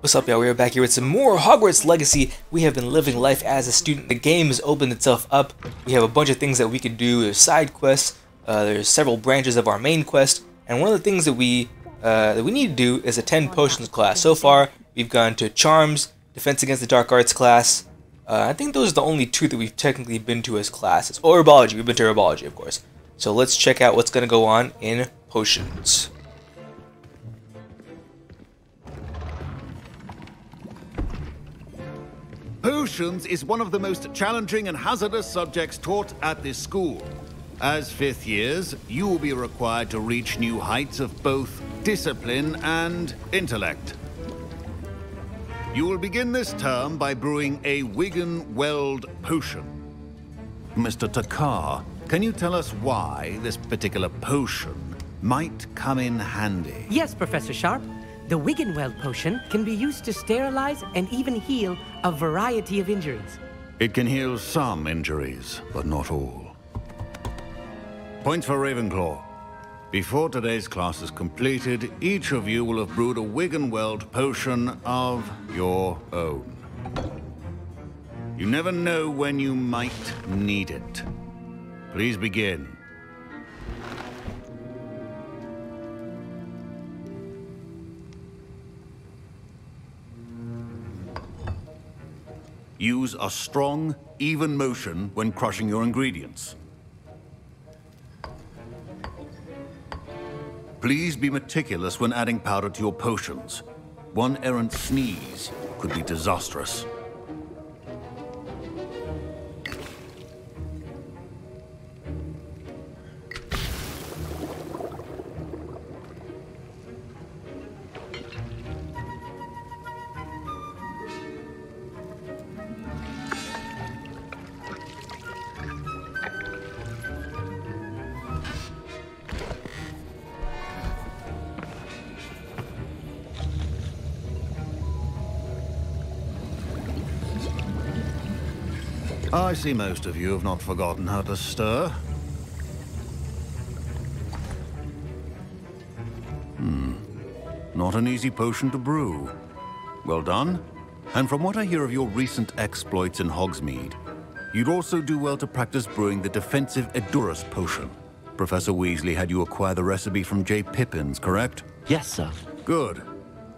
What's up, y'all? We're back here with some more Hogwarts Legacy. We have been living life as a student. The game has opened itself up. We have a bunch of things that we can do. There's side quests. There's several branches of our main quest. And one of the things that we need to do is attend Potions class. So far, we've gone to Charms, Defense Against the Dark Arts class. I think those are the only two that we've technically been to as classes. Oh, Herbology. We've been to Herbology, of course. So let's check out what's going to go on in Potions. Potions is one of the most challenging and hazardous subjects taught at this school. As fifth years, you will be required to reach new heights of both discipline and intellect. You will begin this term by brewing a Wiggenweld potion. Mr. Takar, can you tell us why this particular potion might come in handy? Yes, Professor Sharp. The Wiggenweld potion can be used to sterilize and even heal a variety of injuries. It can heal some injuries, but not all. Points for Ravenclaw. Before today's class is completed, each of you will have brewed a Wiggenweld potion of your own. You never know when you might need it. Please begin. Use a strong, even motion when crushing your ingredients. Please be meticulous when adding powder to your potions. One errant sneeze could be disastrous. I see most of you have not forgotten how to stir. Not an easy potion to brew. Well done. And from what I hear of your recent exploits in Hogsmeade, you'd also do well to practice brewing the defensive Edurus potion. Professor Weasley had you acquire the recipe from J. Pippin's, correct? Yes, sir. Good.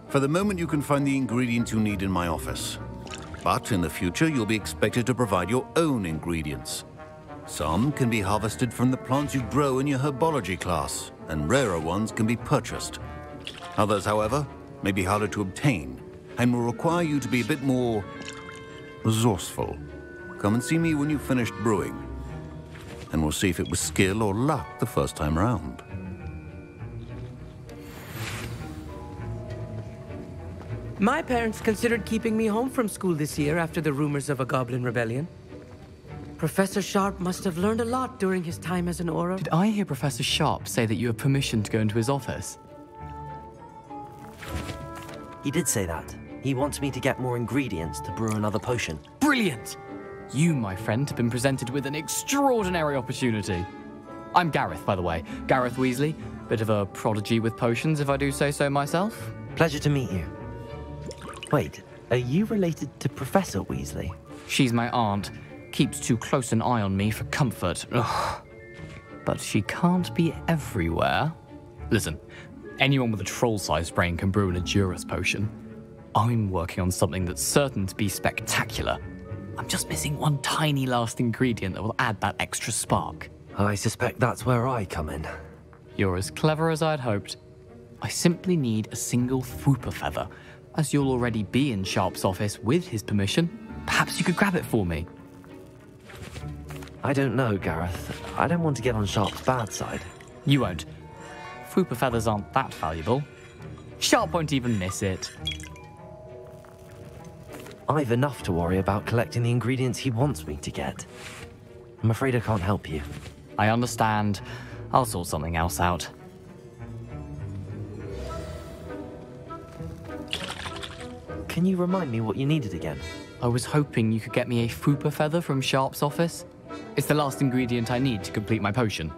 For the moment, you can find the ingredients you need in my office. But in the future, you'll be expected to provide your own ingredients. Some can be harvested from the plants you grow in your herbology class, and rarer ones can be purchased. Others, however, may be harder to obtain, and will require you to be a bit more resourceful. Come and see me when you've finished brewing, and we'll see if it was skill or luck the first time around. My parents considered keeping me home from school this year after the rumors of a goblin rebellion. Professor Sharp must have learned a lot during his time as an Auror. Did I hear Professor Sharp say that you have permission to go into his office? He did say that. He wants me to get more ingredients to brew another potion. Brilliant! You, my friend, have been presented with an extraordinary opportunity. I'm Gareth, by the way. Gareth Weasley. Bit of a prodigy with potions, if I do say so myself. Pleasure to meet you. Wait, are you related to Professor Weasley? She's my aunt. Keeps too close an eye on me for comfort. Ugh. But she can't be everywhere. Listen, anyone with a troll-sized brain can brew an Edurus potion. I'm working on something that's certain to be spectacular. I'm just missing one tiny last ingredient that will add that extra spark. I suspect that's where I come in. You're as clever as I'd hoped. I simply need a single Fwooper feather. As you'll already be in Sharp's office with his permission, perhaps you could grab it for me. I don't know, Gareth. I don't want to get on Sharp's bad side. You won't. Fwooper feathers aren't that valuable. Sharp won't even miss it. I've enough to worry about collecting the ingredients he wants me to get. I'm afraid I can't help you. I understand. I'll sort something else out. Can you remind me what you needed again? I was hoping you could get me a Fwooper feather from Sharp's office. It's the last ingredient I need to complete my potion.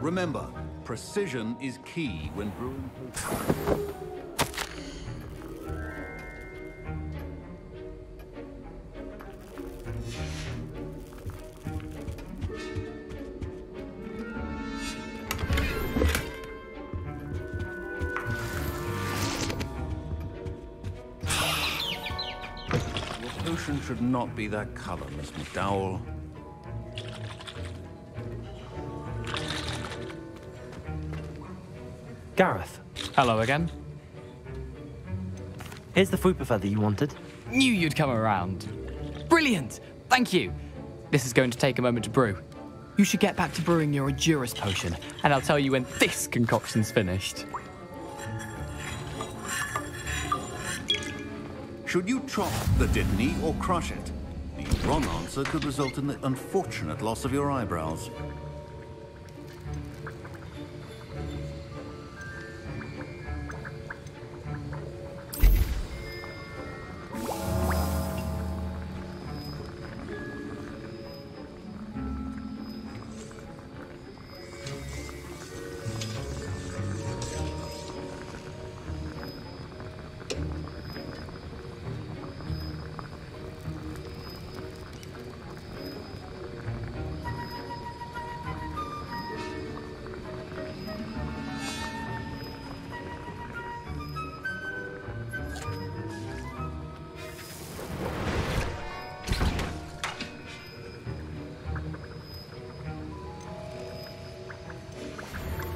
Remember, precision is key when brewing potions. Your potion should not be that color, Miss McDowell. Gareth, Hello again. here's the fruit feather you wanted. Knew you'd come around. Brilliant! Thank you. This is going to take a moment to brew. You should get back to brewing your Endurance potion, and I'll tell you when this concoction's finished. Should you chop the Dittany or crush it? The wrong answer could result in the unfortunate loss of your eyebrows.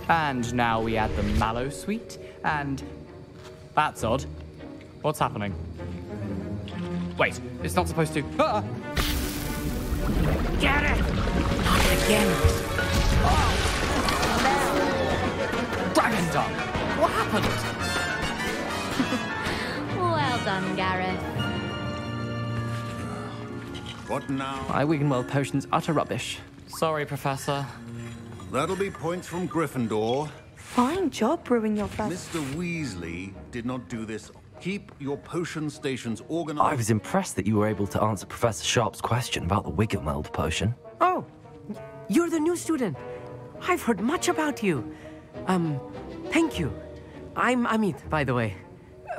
And now we add the mallow sweet, and... That's odd. What's happening? Wait, it's not supposed to... Ah! Get it! Not again! Dragon tongue! What happened? Well done, Gareth. What now? My Wiggenweld potion's utter rubbish. Sorry, Professor. That'll be points from Gryffindor. Fine job brewing your first. Mr. Weasley did not do this. Keep your potion stations organized. I was impressed that you were able to answer Professor Sharp's question about the Wiggenweld potion. Oh, you're the new student. I've heard much about you. Thank you. I'm Amit, by the way.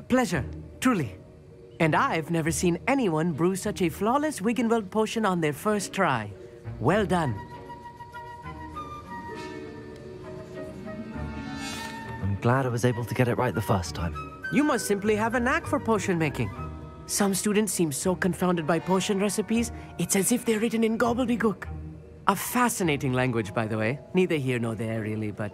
Pleasure, truly. And I've never seen anyone brew such a flawless Wiggenweld potion on their first try. Well done. I'm glad I was able to get it right the first time. You must simply have a knack for potion making. Some students seem so confounded by potion recipes, it's as if they're written in gobbledygook. A fascinating language, by the way. Neither here nor there, really, but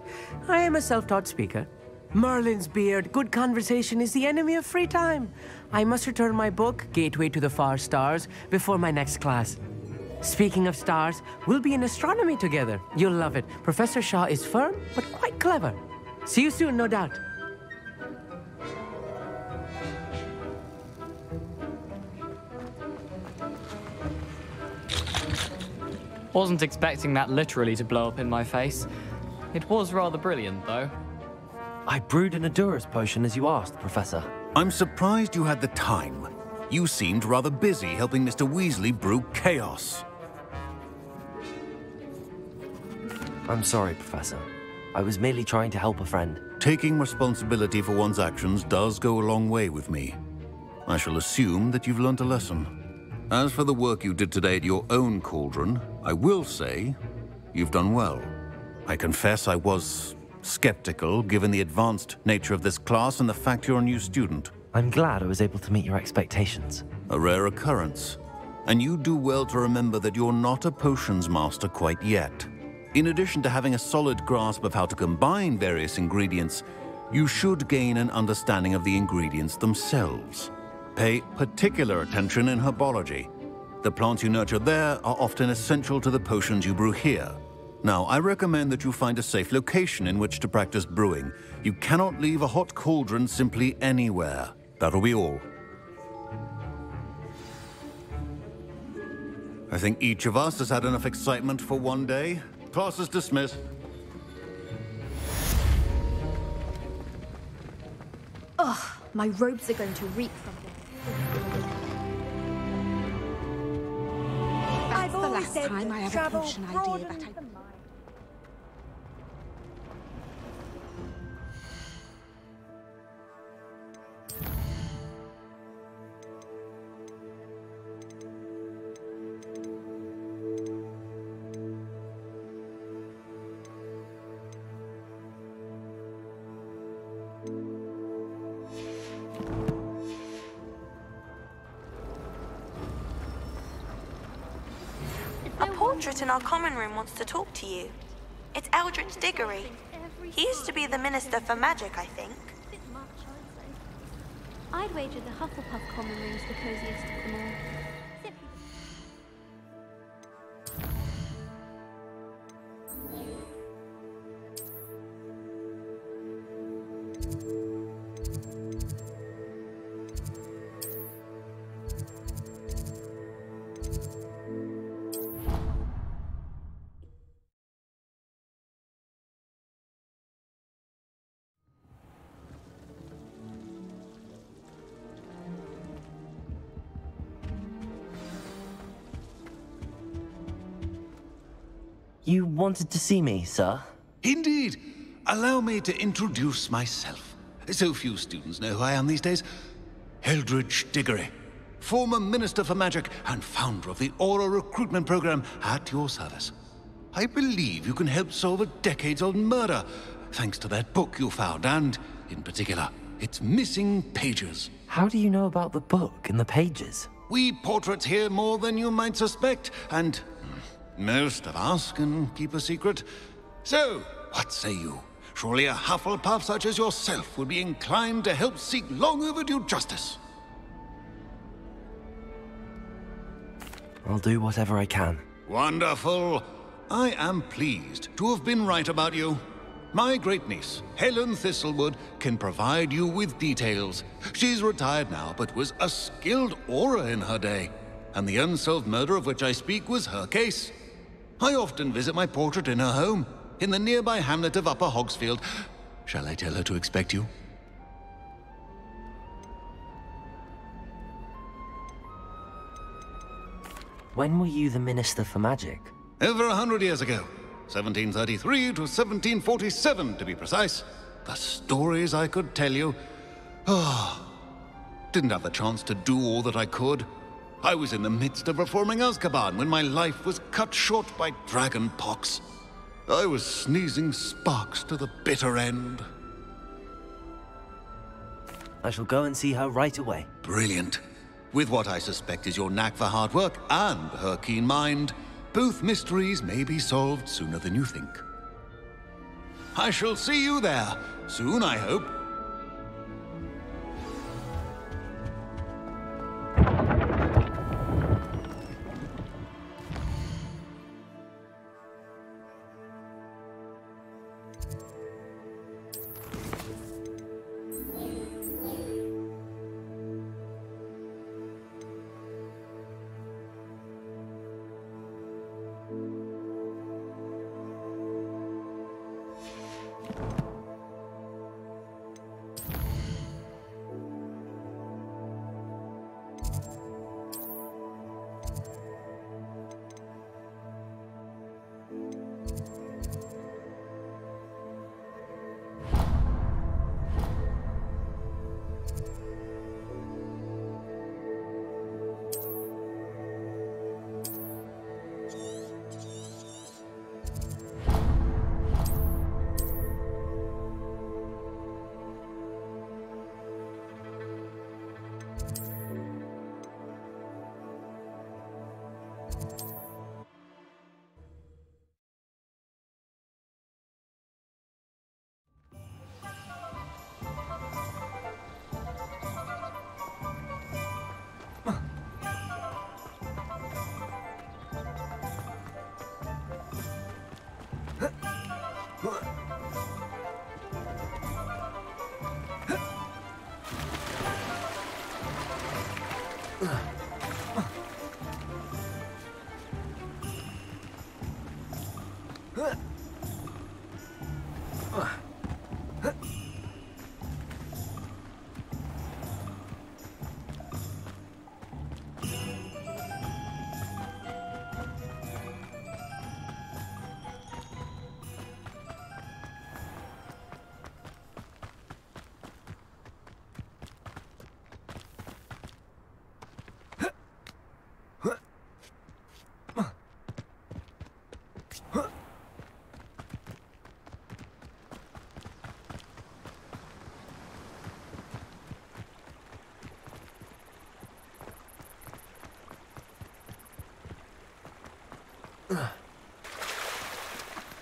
I am a self-taught speaker. Merlin's beard, good conversation is the enemy of free time. I must return my book, Gateway to the Far Stars, before my next class. Speaking of stars, we'll be in astronomy together. You'll love it. Professor Shaw is firm, but quite clever. See you soon, no doubt. Wasn't expecting that literally to blow up in my face. It was rather brilliant, though. I brewed an Endurance potion as you asked, Professor. I'm surprised you had the time. You seemed rather busy helping Mr. Weasley brew chaos. I'm sorry, Professor. I was merely trying to help a friend. Taking responsibility for one's actions does go a long way with me. I shall assume that you've learnt a lesson. As for the work you did today at your own cauldron, I will say you've done well. I confess I was skeptical given the advanced nature of this class and the fact you're a new student. I'm glad I was able to meet your expectations. A rare occurrence. And you do well to remember that you're not a potions master quite yet. In addition to having a solid grasp of how to combine various ingredients, you should gain an understanding of the ingredients themselves. Pay particular attention in herbology. The plants you nurture there are often essential to the potions you brew here. Now, I recommend that you find a safe location in which to practice brewing. You cannot leave a hot cauldron simply anywhere. That'll be all. I think each of us has had enough excitement for one day. Class is dismissed. Ugh, my robes are going to reek from this. I've The always last said time I have a travel potion idea broadens that I... the mind. portrait in our common room wants to talk to you. It's Eldritch Diggory. He used to be the Minister for Magic, I think. Bit much, I'd say. I'd wager the Hufflepuff common room's the coziest of them all. Simply You wanted to see me, sir? Indeed. Allow me to introduce myself. So few students know who I am these days. Eldritch Diggory, former Minister for Magic and founder of the Aura recruitment program at your service. I believe you can help solve a decades-old murder, thanks to that book you found, and, in particular, its missing pages. How do you know about the book and the pages? We portraits hear more than you might suspect, and most of us can keep a secret. So, what say you? Surely a Hufflepuff such as yourself would be inclined to help seek long overdue justice. I'll do whatever I can. Wonderful. I am pleased to have been right about you. My great-niece, Helen Thistlewood, can provide you with details. She's retired now, but was a skilled aura in her day. And the unsolved murder of which I speak was her case. I often visit my portrait in her home, in the nearby hamlet of Upper Hogsfield. Shall I tell her to expect you? When were you the Minister for Magic? Over 100 years ago. 1733 to 1747, to be precise. The stories I could tell you. Didn't have the chance to do all that I could. I was in the midst of reforming Azkaban when my life was cut short by dragon pox. I was sneezing sparks to the bitter end. I shall go and see her right away. Brilliant. With what I suspect is your knack for hard work and her keen mind, both mysteries may be solved sooner than you think. I shall see you there soon, I hope.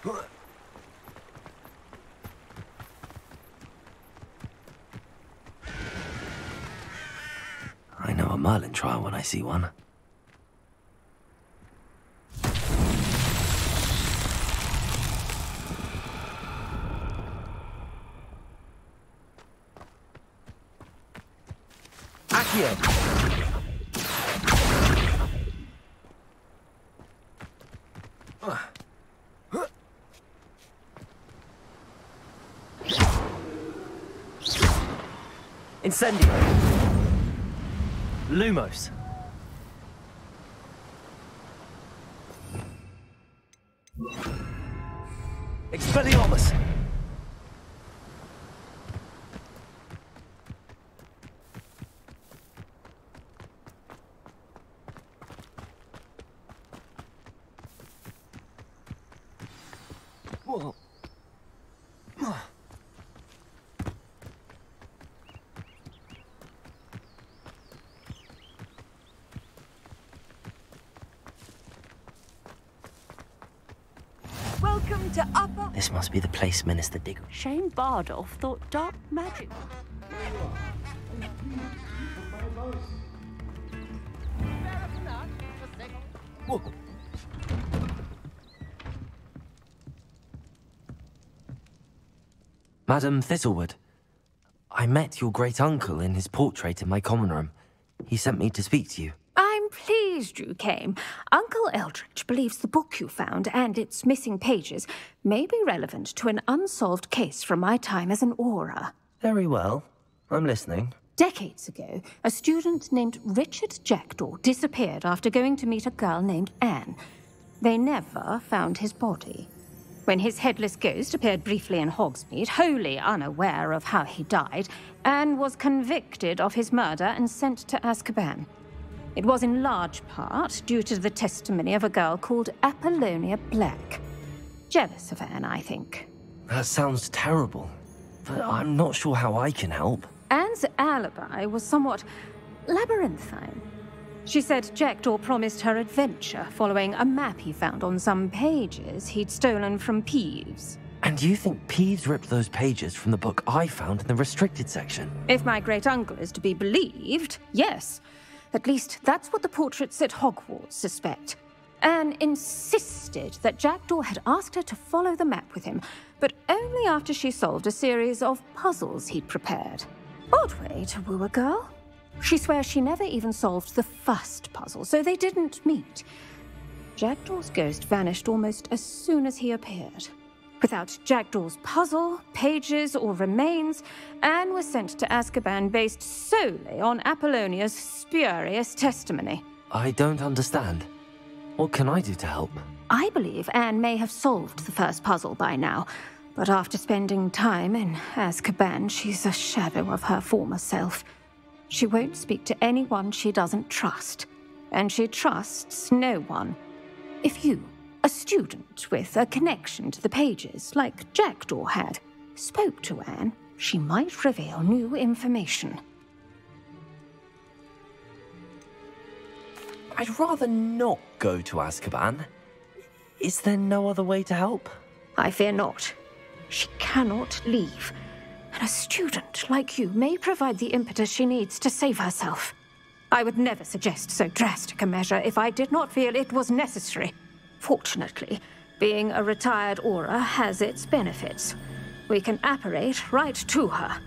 I know a Merlin trial when I see one. Accio! Incendio! Lumos! Expelliarmus! Whoa. Welcome to Upper... This must be the place Minister Diggory. Shane Bardolph thought dark magic... Whoa. Madam Thistlewood, I met your great-uncle in his portrait in my common room. He sent me to speak to you. I'm pleased you came. Uncle Eldridge believes the book you found and its missing pages may be relevant to an unsolved case from my time as an Auror. Very well. I'm listening. Decades ago, a student named Richard Jackdaw disappeared after going to meet a girl named Anne. They never found his body. When his headless ghost appeared briefly in Hogsmeade, wholly unaware of how he died, Anne was convicted of his murder and sent to Azkaban. It was in large part due to the testimony of a girl called Apollonia Black. Jealous of Anne, I think. That sounds terrible, but I'm not sure how I can help. Anne's alibi was somewhat labyrinthine. She said Jackdaw promised her adventure following a map he found on some pages he'd stolen from Peeves. And you think Peeves ripped those pages from the book I found in the restricted section? If my great-uncle is to be believed, yes. At least that's what the portraits at Hogwarts suspect. Anne insisted that Jackdaw had asked her to follow the map with him, but only after she solved a series of puzzles he'd prepared. Odd way to woo a girl. She swears she never even solved the first puzzle, so they didn't meet. Jackdaw's ghost vanished almost as soon as he appeared. Without Jackdaw's puzzle, pages, or remains, Anne was sent to Azkaban based solely on Apollonia's spurious testimony. I don't understand. What can I do to help? I believe Anne may have solved the first puzzle by now, but after spending time in Azkaban, she's a shadow of her former self. She won't speak to anyone she doesn't trust, and she trusts no one. If you, a student with a connection to the pages, like Jackdaw had, spoke to Anne, she might reveal new information. I'd rather not go to Azkaban. Is there no other way to help? I fear not. She cannot leave. And a student like you may provide the impetus she needs to save herself. I would never suggest so drastic a measure if I did not feel it was necessary. Fortunately, being a retired Auror has its benefits. We can apparate right to her.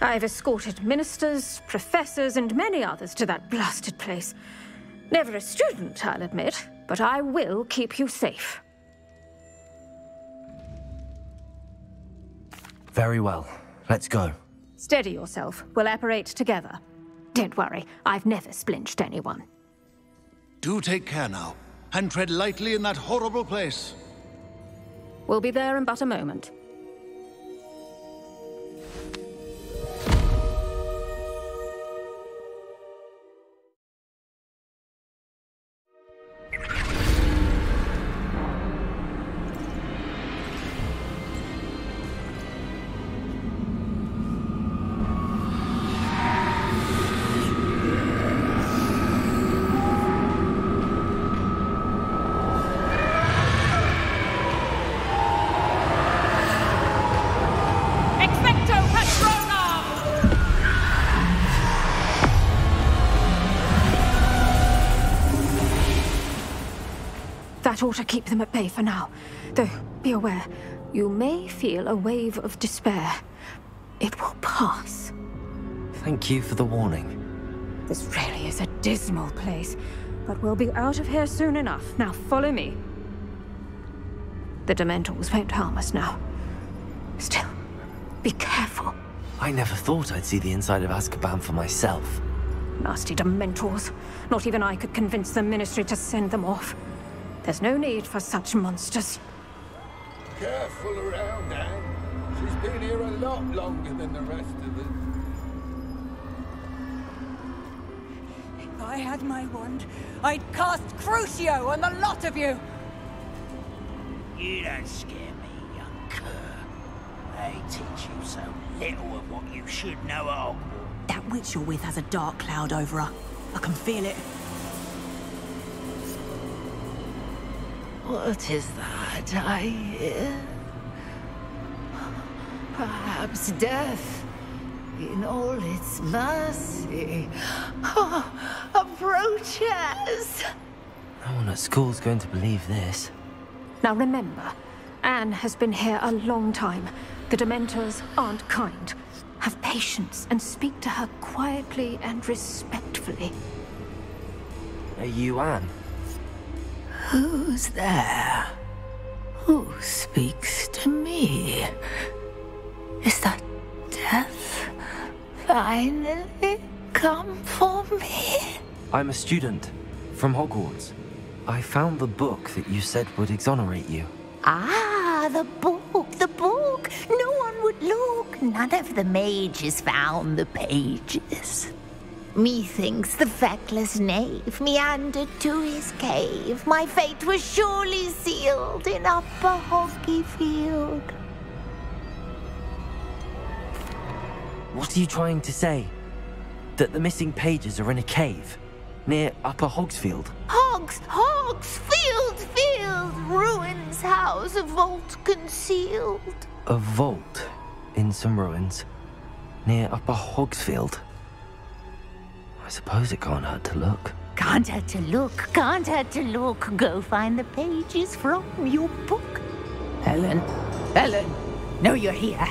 I've escorted ministers, professors, and many others to that blasted place. Never a student, I'll admit, but I will keep you safe. Very well. Let's go. Steady yourself. We'll apparate together. Don't worry, I've never splinched anyone. Do take care now, and tread lightly in that horrible place. We'll be there in but a moment. That ought to keep them at bay for now. Though, be aware, you may feel a wave of despair. It will pass. Thank you for the warning. This really is a dismal place, but we'll be out of here soon enough. Now follow me. The Dementors won't harm us now. Still, be careful. I never thought I'd see the inside of Azkaban for myself. Nasty Dementors. Not even I could convince the Ministry to send them off. There's no need for such monsters. Careful around, Anne. She's been here a lot longer than the rest of us. If I had my wand, I'd cast Crucio on the lot of you! You don't scare me, young cur. They teach you so little of what you should know at Hogwarts. That witch you're with has a dark cloud over her. I can feel it. What is that I hear? Perhaps death, in all its mercy, approaches. No one at school's going to believe this. Now remember, Anne has been here a long time. The Dementors aren't kind. Have patience and speak to her quietly and respectfully. Are you Anne? Who's there? Who speaks to me? Is that death finally come for me? I'm a student from Hogwarts. I found the book that you said would exonerate you. Ah, the book, the book. No one would look. None of the mages found the pages. Methinks the feckless knave meandered to his cave. My fate was surely sealed in Upper Hoggyfield. What are you trying to say? That the missing pages are in a cave near Upper Hogsfield? Field, ruins house, a vault concealed. A vault in some ruins near Upper Hogsfield. I suppose it can't hurt to look. Can't hurt to look. Go find the pages from your book. Helen, know you're here.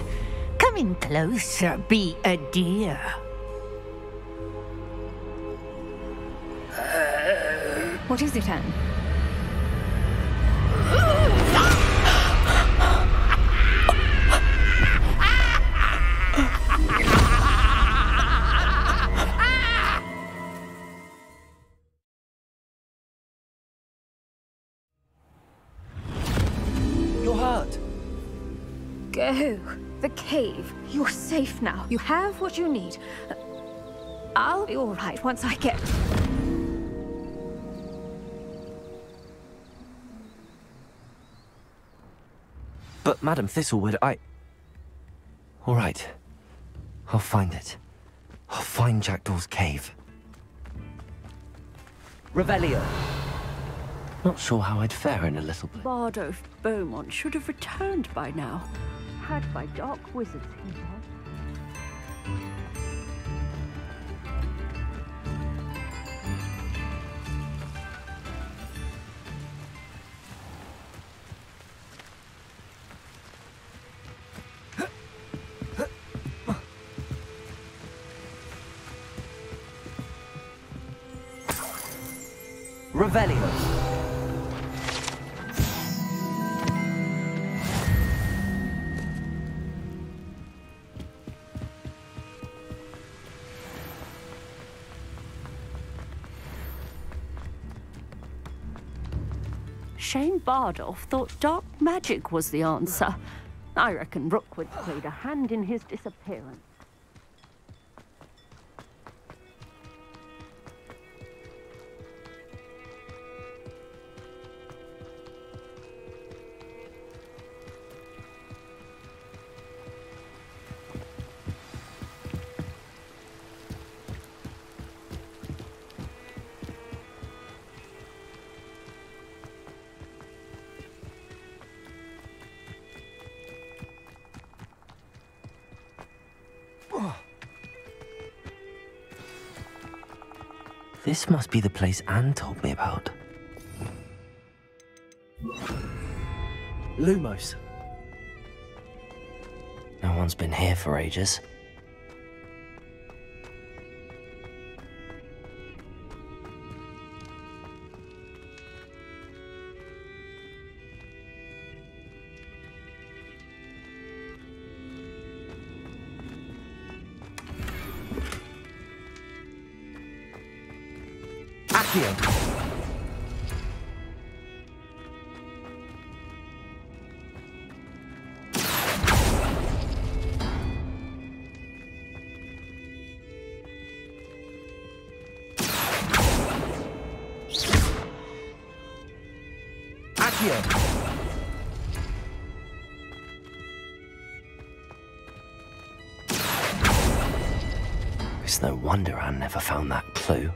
Come in closer, be a dear. What is it, Anne? You're hurt. Go. The cave. You're safe now. You have what you need. I'll be all right once I get... But Madam Thistlewood, all right. I'll find it. I'll find Jackdaw's cave. Revelio. Not sure how I'd fare in a little place. Bardo Beaumont should have returned by now. Had by dark wizards, he was. Revelio. Shane Bardolph thought dark magic was the answer. I reckon Rookwood played a hand in his disappearance. This must be the place Anne told me about. Lumos. No one's been here for ages. Accio. It's no wonder Anne never found that clue.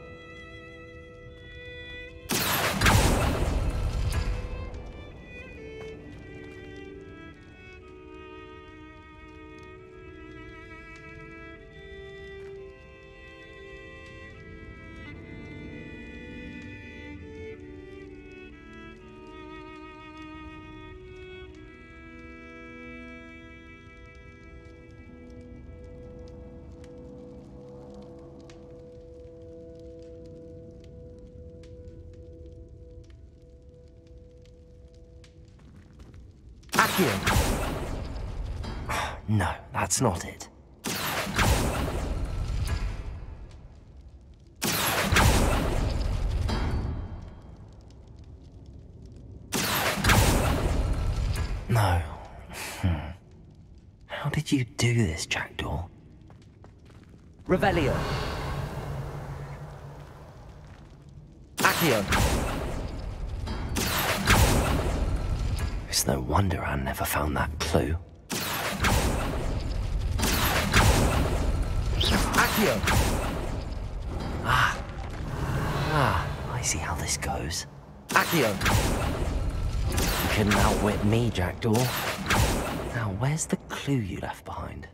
No, that's not it. No. How did you do this, Jackdaw? Revelio. Accio. It's no wonder Anne never found that clue. Accio. I see how this goes. Accio. You couldn't outwit me, Jackdaw. Now, where's the clue you left behind?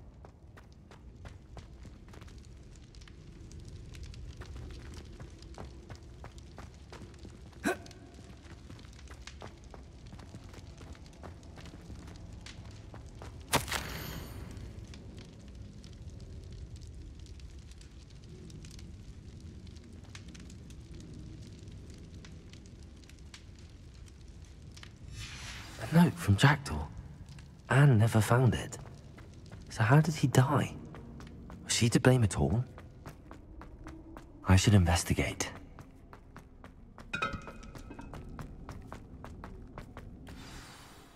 A note from Jackdaw. Anne never found it. So how did he die? Was she to blame at all? I should investigate.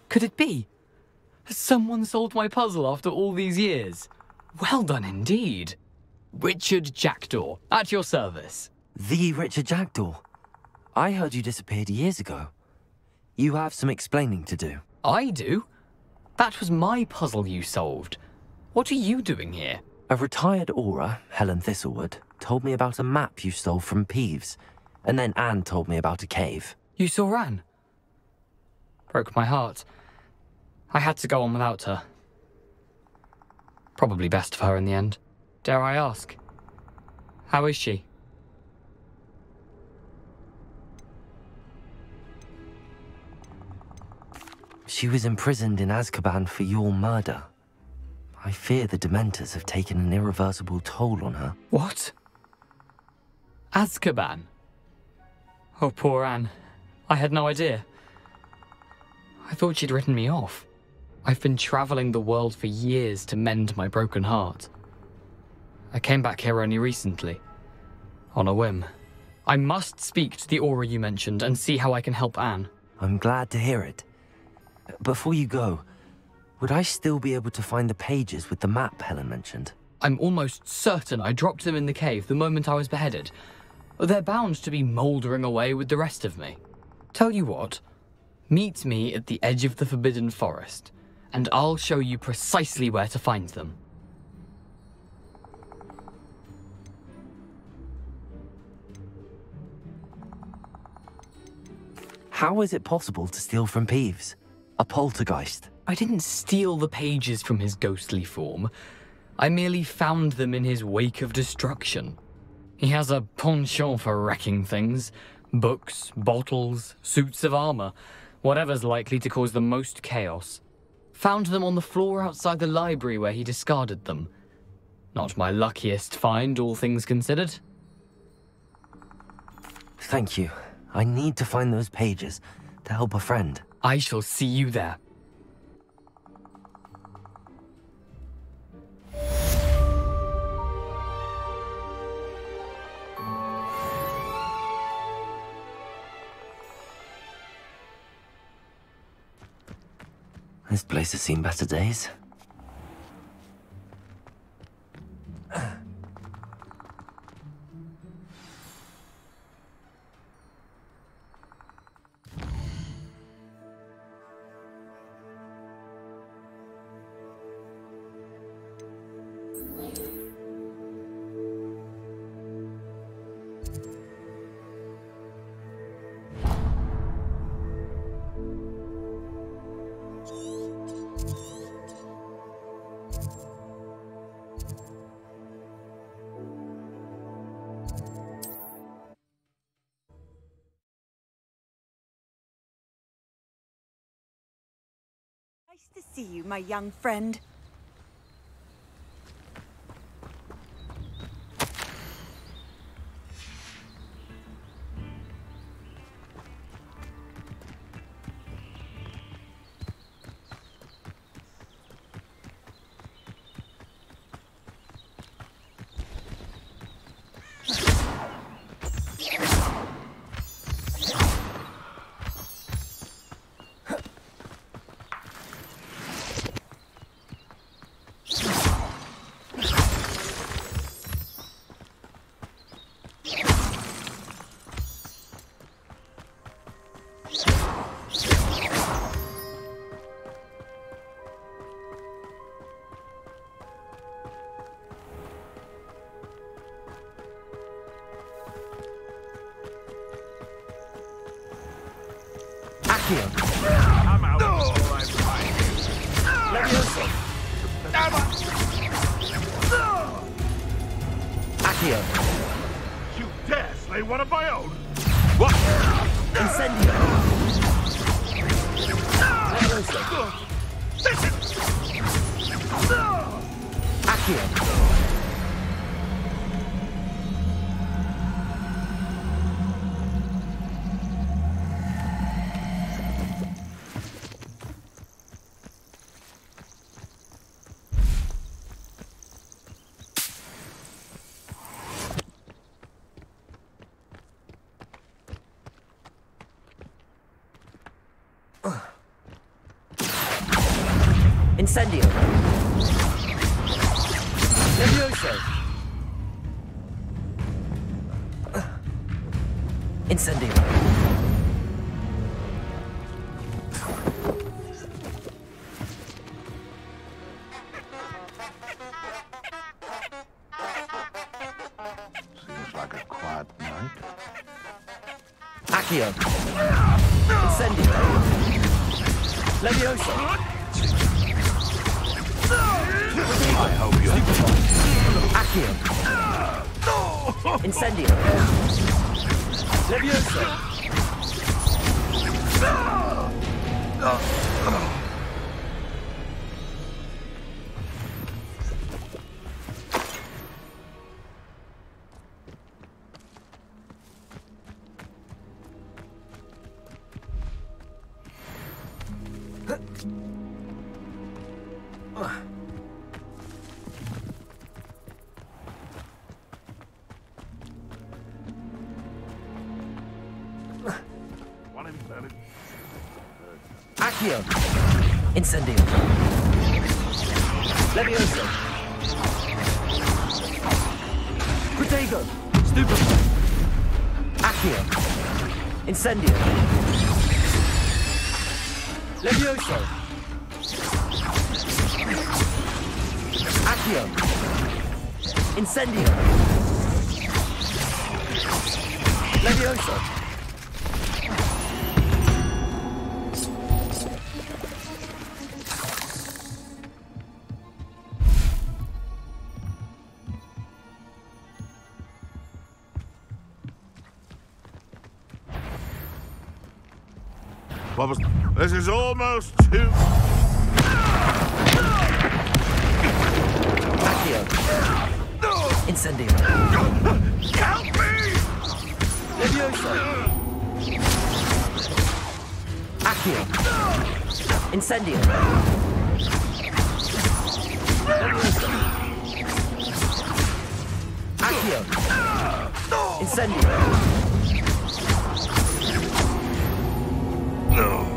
Could it be? Has someone solved my puzzle after all these years? Well done indeed. Richard Jackdaw, at your service. The Richard Jackdaw? I heard you disappeared years ago. You have some explaining to do. I do? That was my puzzle you solved. What are you doing here? A retired aura, Helen Thistlewood, told me about a map you stole from Peeves, and then Anne told me about a cave. You saw Anne? Broke my heart. I had to go on without her. Probably best for her in the end. Dare I ask? How is she? She was imprisoned in Azkaban for your murder. I fear the Dementors have taken an irreversible toll on her. What? Azkaban? Oh, poor Anne. I had no idea. I thought she'd written me off. I've been traveling the world for years to mend my broken heart. I came back here only recently, on a whim. I must speak to the aura you mentioned and see how I can help Anne. I'm glad to hear it. Before you go, would I still be able to find the pages with the map Helen mentioned? I'm almost certain I dropped them in the cave the moment I was beheaded. They're bound to be mouldering away with the rest of me. Tell you what, meet me at the edge of the Forbidden Forest, and I'll show you precisely where to find them. How is it possible to steal from Peeves? A poltergeist? I didn't steal the pages from his ghostly form. I merely found them in his wake of destruction. He has a penchant for wrecking things. Books, bottles, suits of armor. Whatever's likely to cause the most chaos. Found them on the floor outside the library where he discarded them. Not my luckiest find, all things considered. Thank you. I need to find those pages to help a friend. I shall see you there. This place has seen better days. Nice to see you, my young friend. I'm out before I'm fine. Levioso! Accio! You dare slay one of my own? What? Incendio! Levioso! Accio! Incendio! Levioso! Incendio! Seems like a quiet night. Accio! Incendio! Levioso! I hope you're... Accio! Incendio! Levioso! Accio! Incendio! Levioso! Protego! Stupid! Accio! Incendio! Levioso! Accio! Incendio! Levioso! Bubbles. This is almost too... Accio. Incendio. Help me! Levioso. Accio. Incendio. Levioso. Accio. Incendio. No.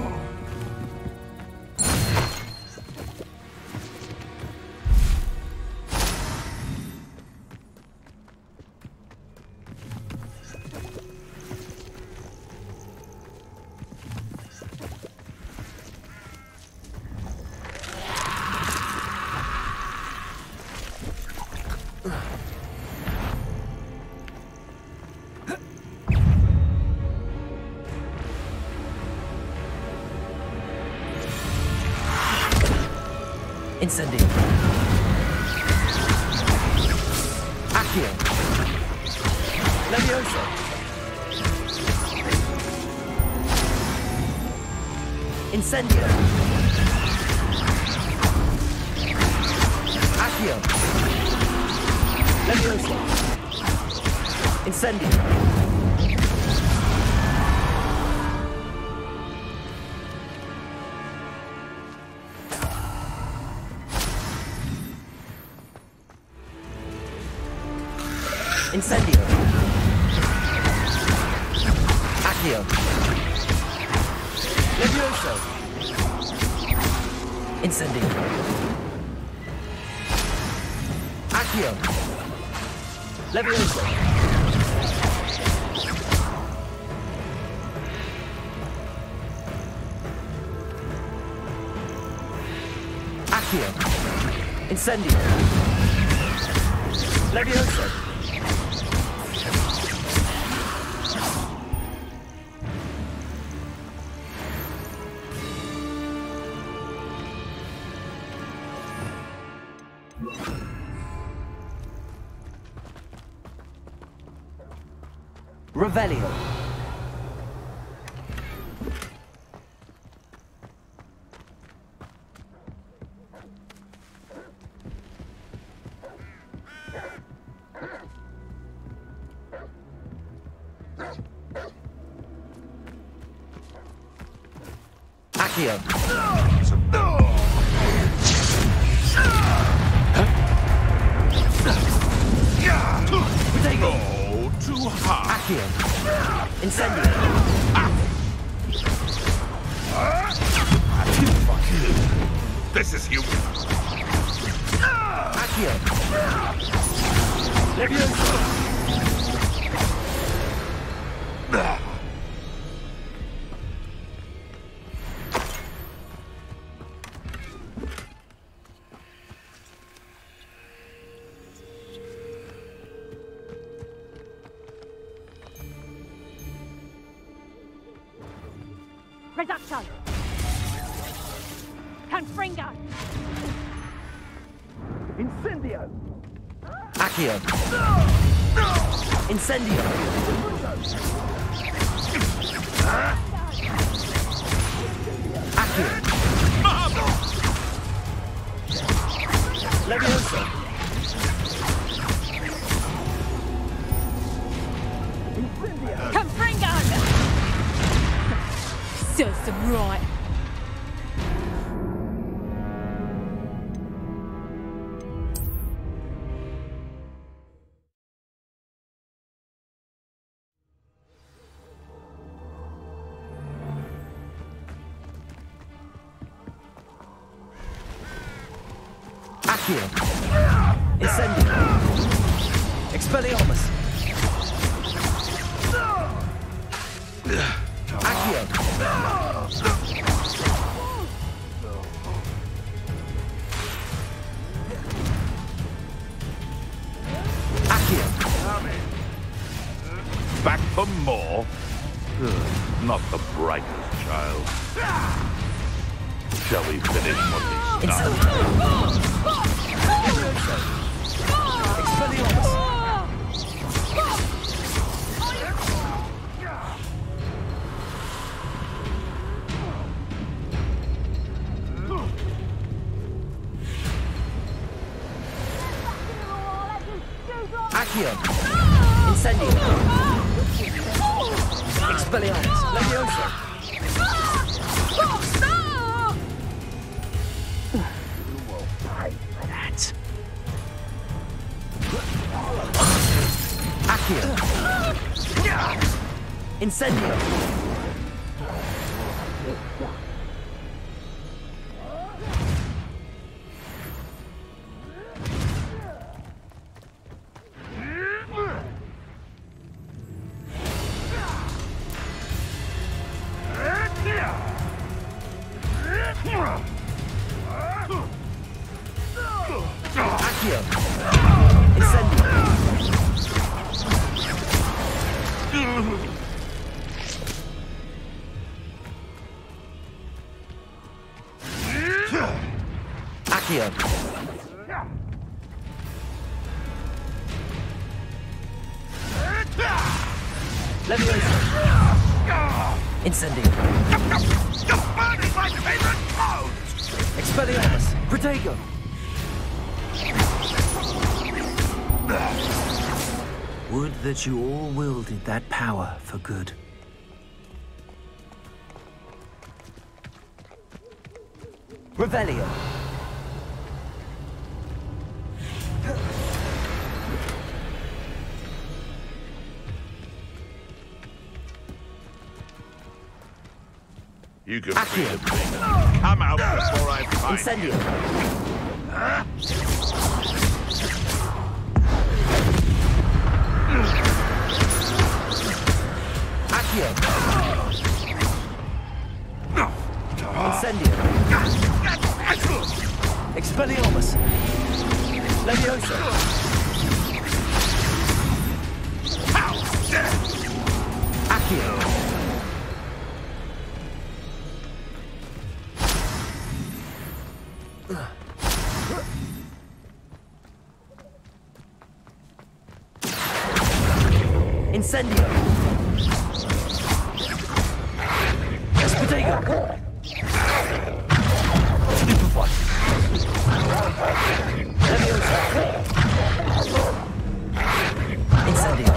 Incendio. Accio. Levioso. Incendio. Accio. Levioso. Incendio. Incendio. Accio. Levioso. Incendio. Accio. Levioso. Accio. Incendio. Levioso. Revelio. Accio. Uday. Too hard. Accio. Incendio. This is human. Accio. Levioso. Reducto! Confringo! Incendio. Accio. Incendio. Accio. Levioso. Confringo! Serves them right. Accio. Incendio. Expelliarmus. Accio. Accio. Back for more? Not the brightest child. Shall we finish what we started? Accio! Incendio! Expelliarmus! Levioso! Accio! Incendio! Accio! Incendio! Accio! Levioso! Incendio! Burning my favorite bones! Expelliarmus! Protego! Would that you all wielded that power for good. Revelio! You can feel the thing. Come out before I find Incendio! Accio! Incendio! Expelliarmus! Levioso! Accio! Incendio! Potato! Stupefy! Leviosa! Incendio!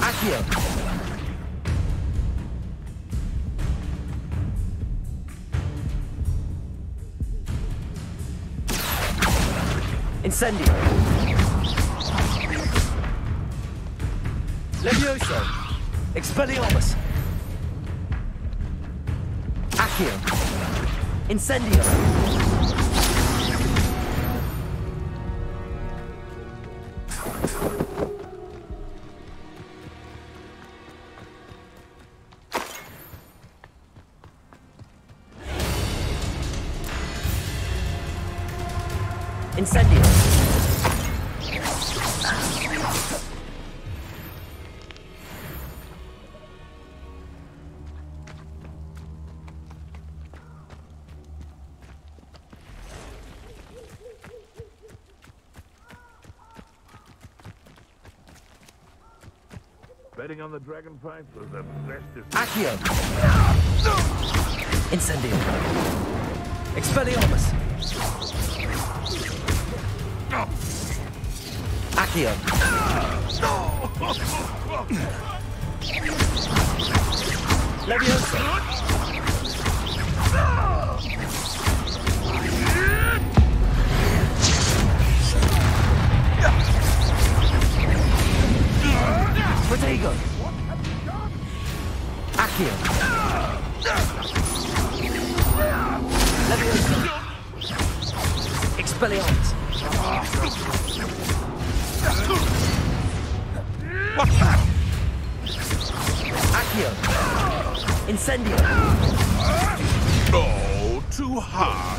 Accio! Incendio! Levioso! Expelliarmus! Accio! Incendio! Incendio! Betting on the dragon fight was the best. Accio! Incendio! Expelliarmus! Accio! Levioso! Protego! Accio! Levioso! Expelliarmus! What's that? Accio! Incendio! Oh, too hard.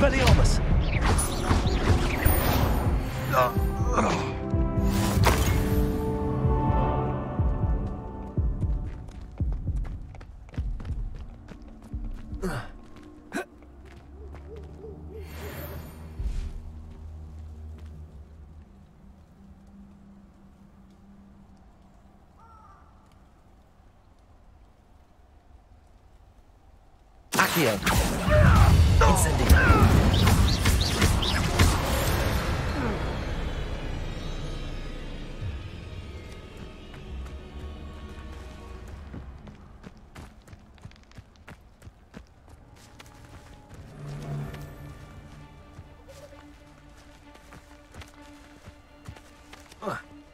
Expelliarmus! Accio. Incendio.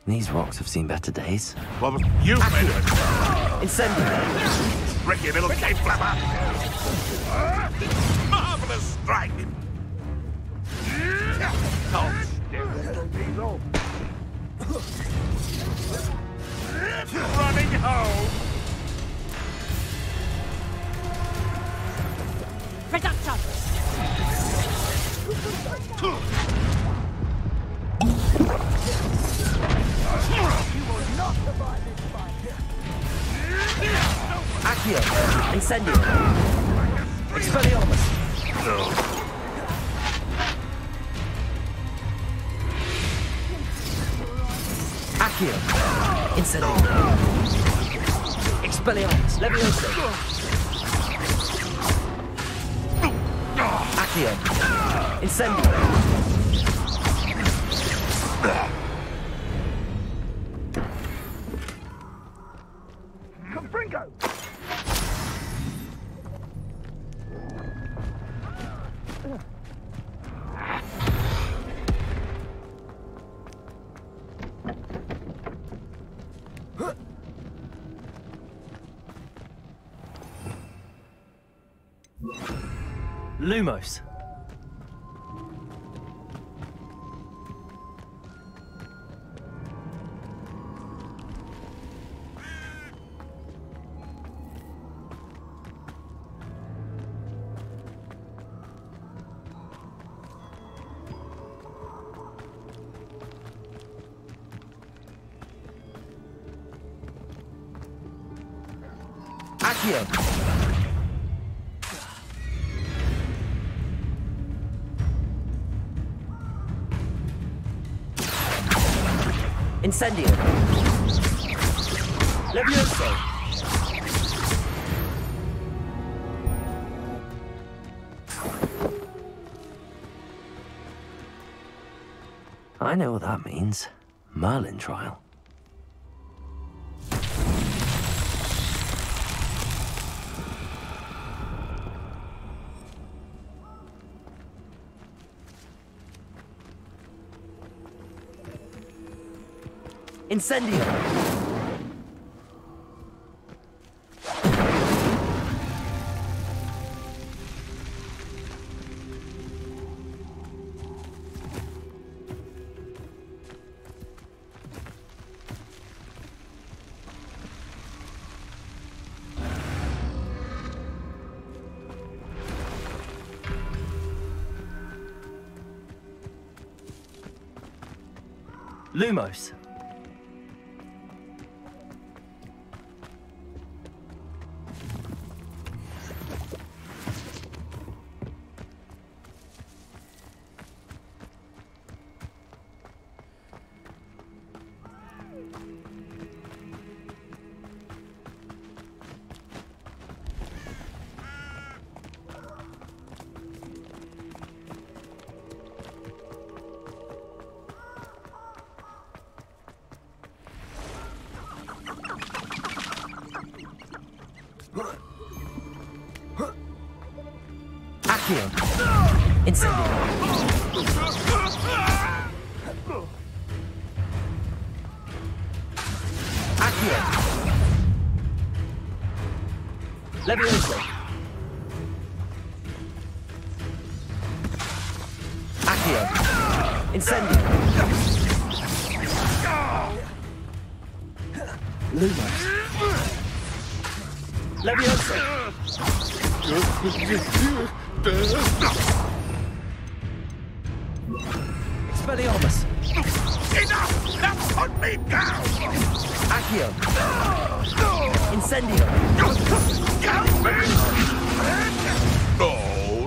These rocks have seen better days. What was you made of it? Incendio. Ricky, little cave flapper! Marvelous strike! Hold still, little diesel! Running home! Reduction! You will not survive this fight! Accio. Incendio. Expelliarmus. Accio. Incendio. Expelliarmus. Levioso. Accio. Incendio. Lumos. Accio. Incendio. Levioso. I know what that means. Merlin trial. Incendio! Lumos. Accio. Incendio. Accio. Levioso. Accio. Incendio. Lumos. Levioso. Expelliarmus! Enough! Now put me down! Accio! Incendio! Help me! No,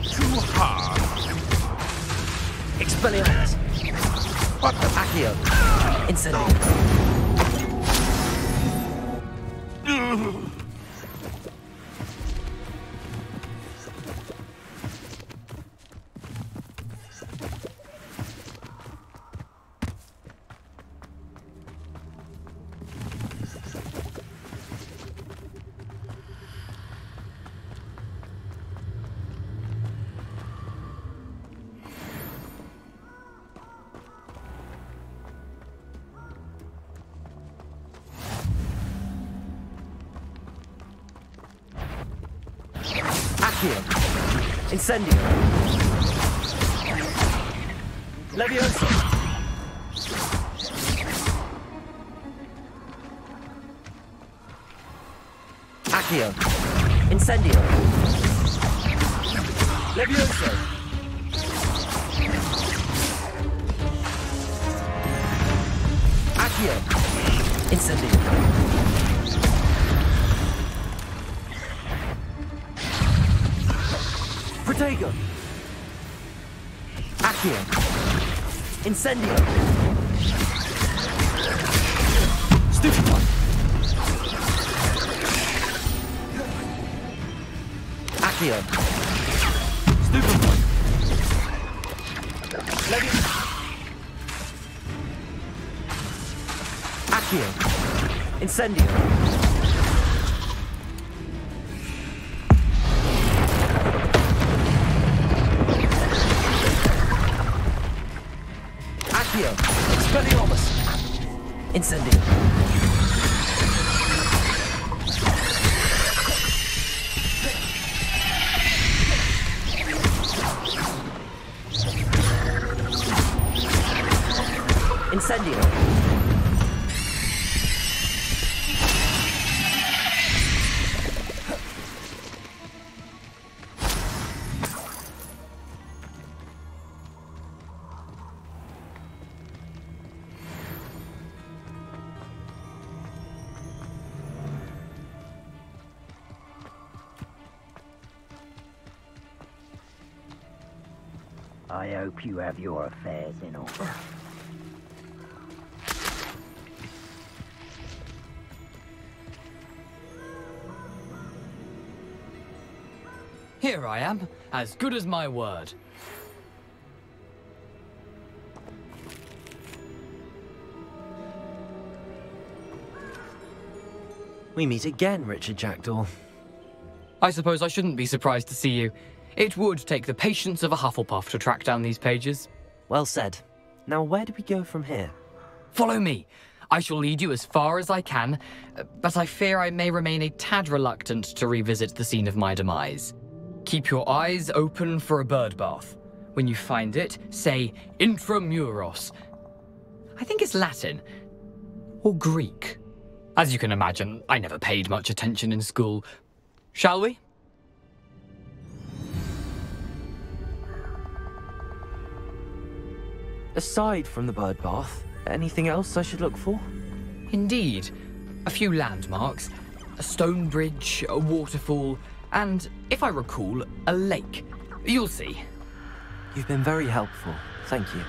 too hard. Expelliarmus! What the? Accio! Incendio! Incendio! Leviosa! Accio! Incendio! Leviosa! Accio! Incendio! Protego! Accio! Incendio! Stupefy! Accio! Stupefy! Accio! Incendio! Expelliarmus! Incendio! Incendio! I hope you have your affairs in order. Here I am, as good as my word. We meet again, Richard Jackdaw. I suppose I shouldn't be surprised to see you. It would take the patience of a Hufflepuff to track down these pages. Well said. Now where do we go from here? Follow me. I shall lead you as far as I can, but I fear I may remain a tad reluctant to revisit the scene of my demise. Keep your eyes open for a bird bath. When you find it, say intramuros. I think it's Latin. Or Greek. As you can imagine, I never paid much attention in school. Shall we? Aside from the bird bath, anything else I should look for? Indeed. A few landmarks, a stone bridge, a waterfall, and, if I recall, a lake. You'll see. You've been very helpful. Thank you.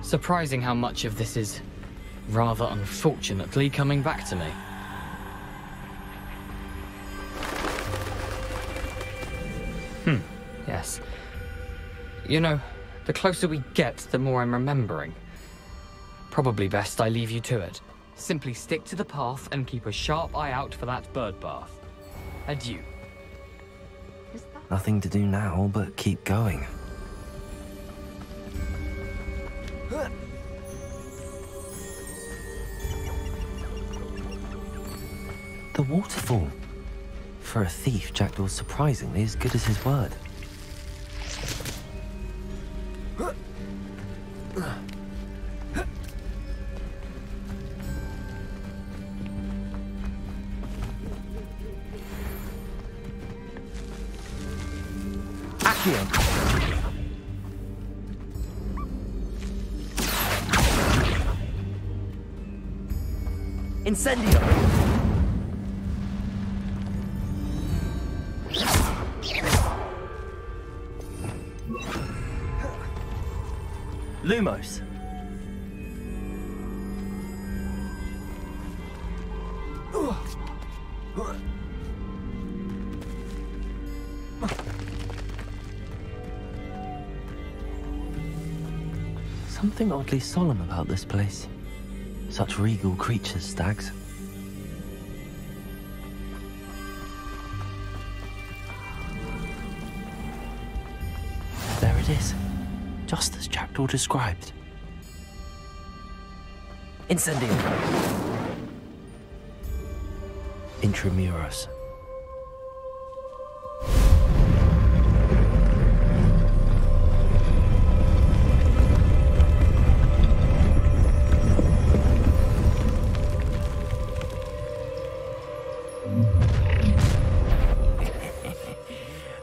Surprising how much of this is, rather unfortunately, coming back to me. Yes. You know, the closer we get, the more I'm remembering. Probably best I leave you to it. Simply stick to the path and keep a sharp eye out for that bird bath. Adieu. Nothing to do now but keep going. The waterfall. For a thief, Jackdaw's surprisingly as good as his word. Accio! Incendio! Lumos. Something oddly solemn about this place. Such regal creatures, stags. There it is. Just as Jackdaw described. Incendio. Intramuros.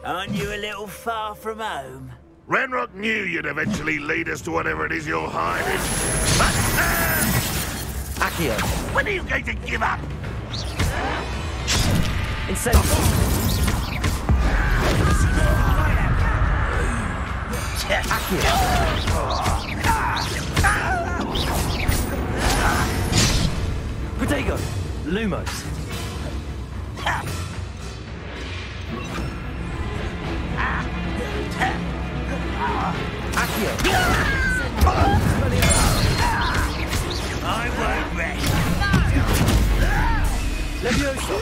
Aren't you a little far from home? Ranrock knew you'd eventually lead us to whatever it is you're hiding. Accio. When are you going to give up? Incendio. Protego. Lumos. Accio. I won't rest. Levioso.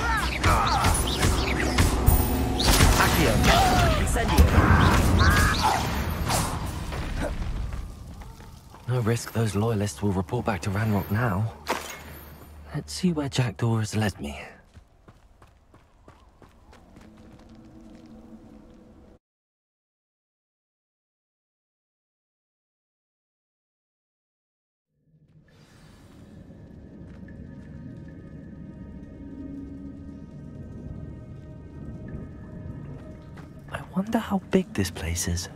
Accio. Incendio. No risk those loyalists will report back to Ranrock now. Let's see where Jackdaw has led me. I wonder how big this place is.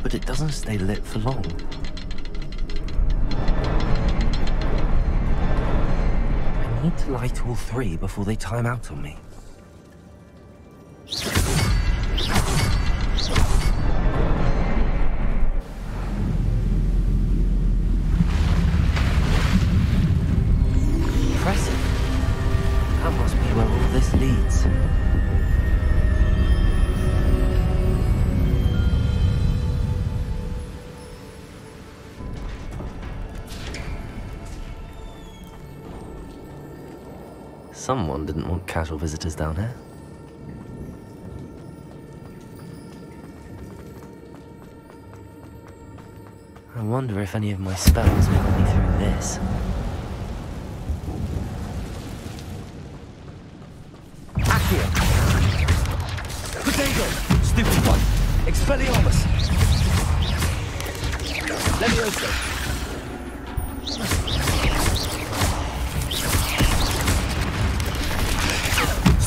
But it doesn't stay lit for long. I need to light all three before they time out on me. Impressive. That must be where all this leads. Someone didn't want casual visitors down here. I wonder if any of my spells will get me through this. Accio! Protego! Stupid one! Expelliarmus! Levioso!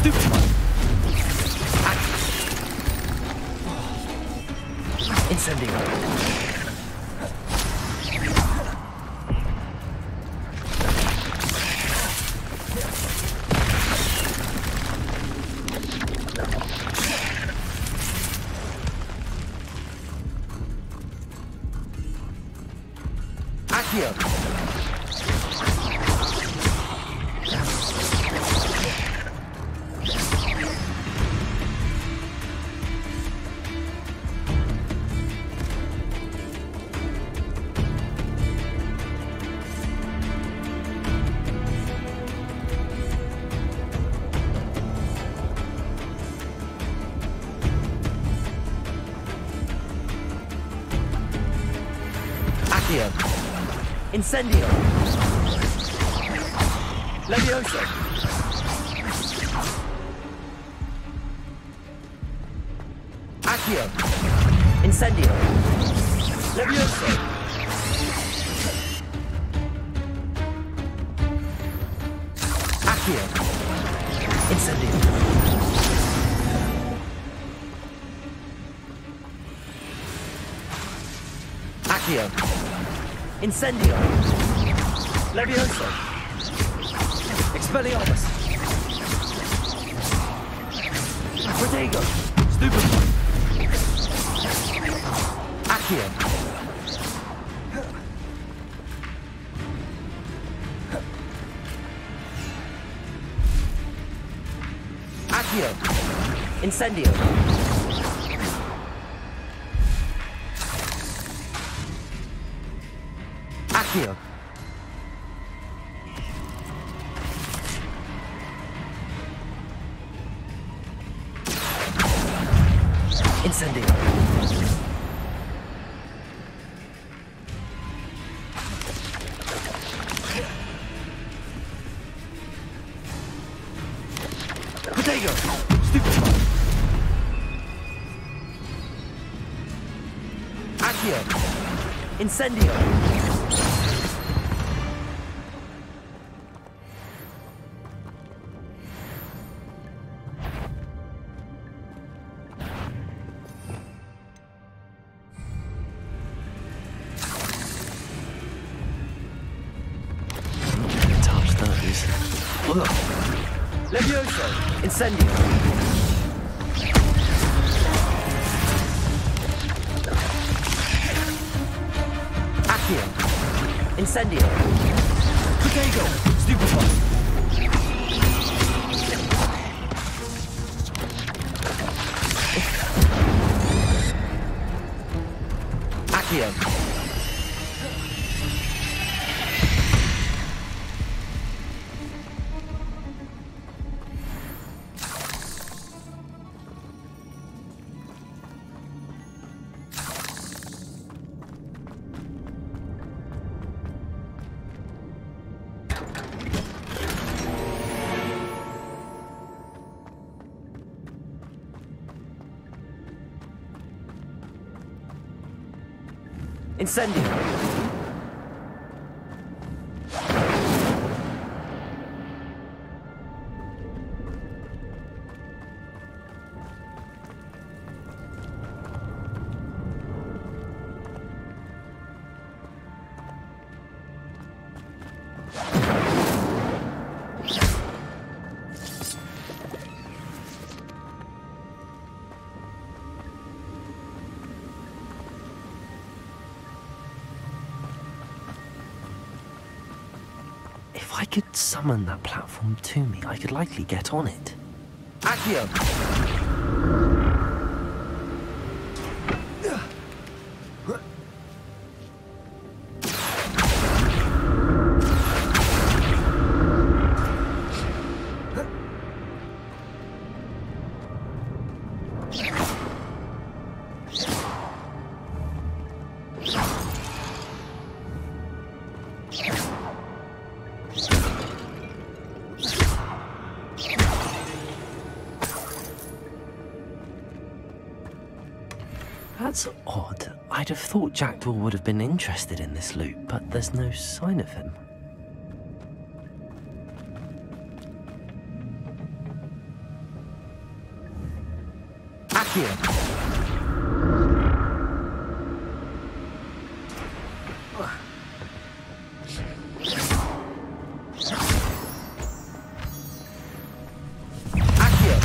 Stupid one! Incendio! Accio! Accio. Incendio. Levioso. Accio. Incendio. Levioso. Accio. Incendio. Accio. Incendio. Levioso. Expelliarmus. Protego. Stupefy. Accio. Accio. Incendio. Accio. Incendio. Protego. Stupefy. Accio. Incendio. Levioso. Incendio. Accio. Incendio. Protego. Stupefy. Accio. Incendio. If I could summon that platform to me, I could likely get on it. Accio! That's odd. I'd have thought Jackdaw would have been interested in this loot, but there's no sign of him. Accio! Accio!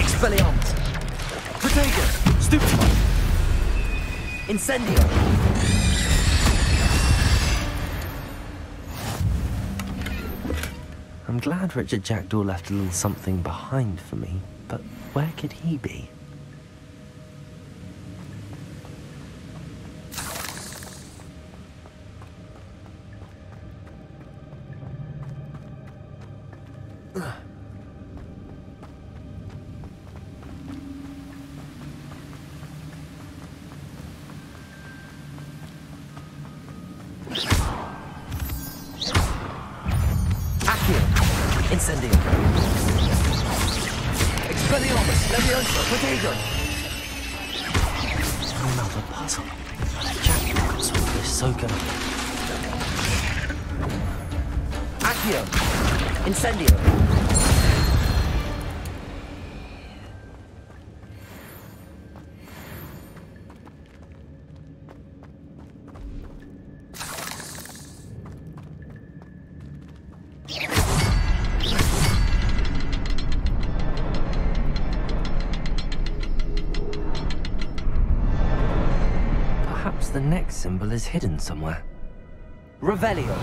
Expelliarmus! Protego! Stupefy! Incendio! I'm glad Richard Jackdaw left a little something behind for me, but where could he be? Incendio. Expelliarmus. Leviosa. Potato. Another puzzle. Jackdaw can solve this so good. Accio. Incendio. The next symbol is hidden somewhere. Revelio.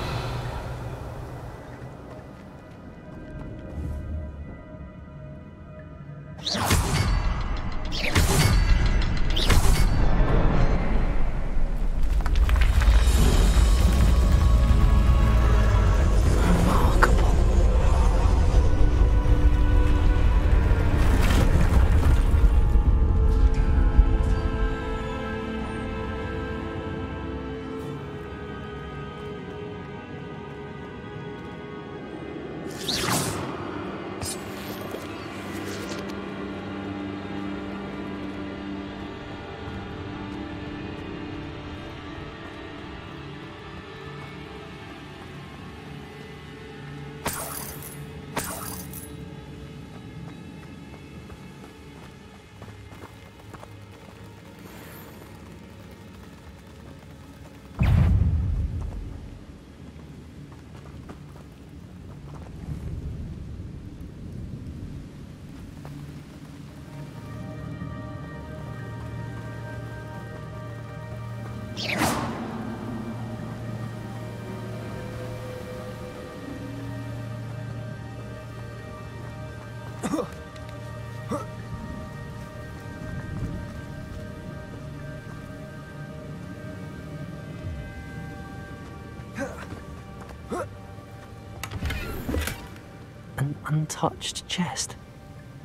An untouched chest.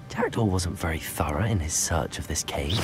Jackdaw wasn't very thorough in his search of this cave.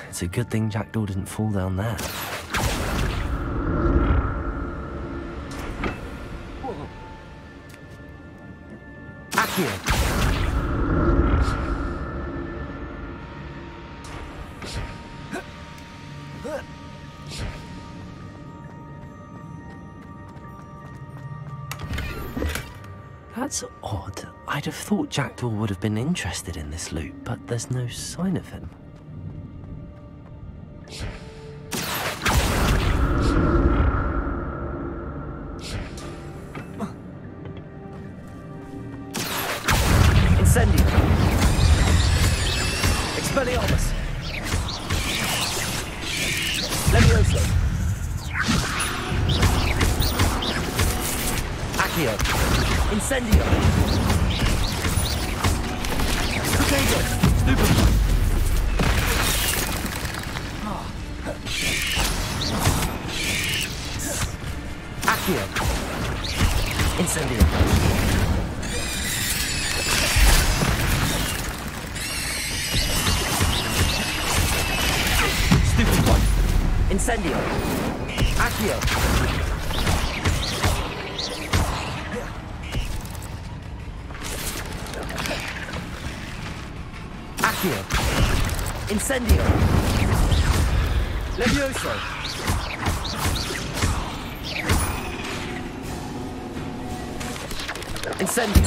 It's a good thing Jackdaw didn't fall down there. Accio. That's odd. I'd have thought Jackdaw would have been interested in this loot, but there's no sign of him. Incendio. Expelliarmus. Leviosa. Accio. Incendio. Potato. Stupid. Accio. Incendio. Stupid one. Incendio. Accio. Accio. Incendio. Levioso. Incendio.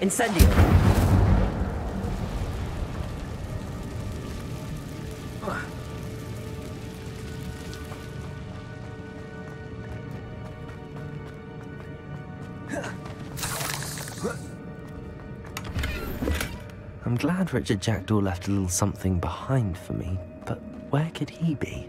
Incendio. glad Richard Jackdaw left a little something behind for me, but where could he be?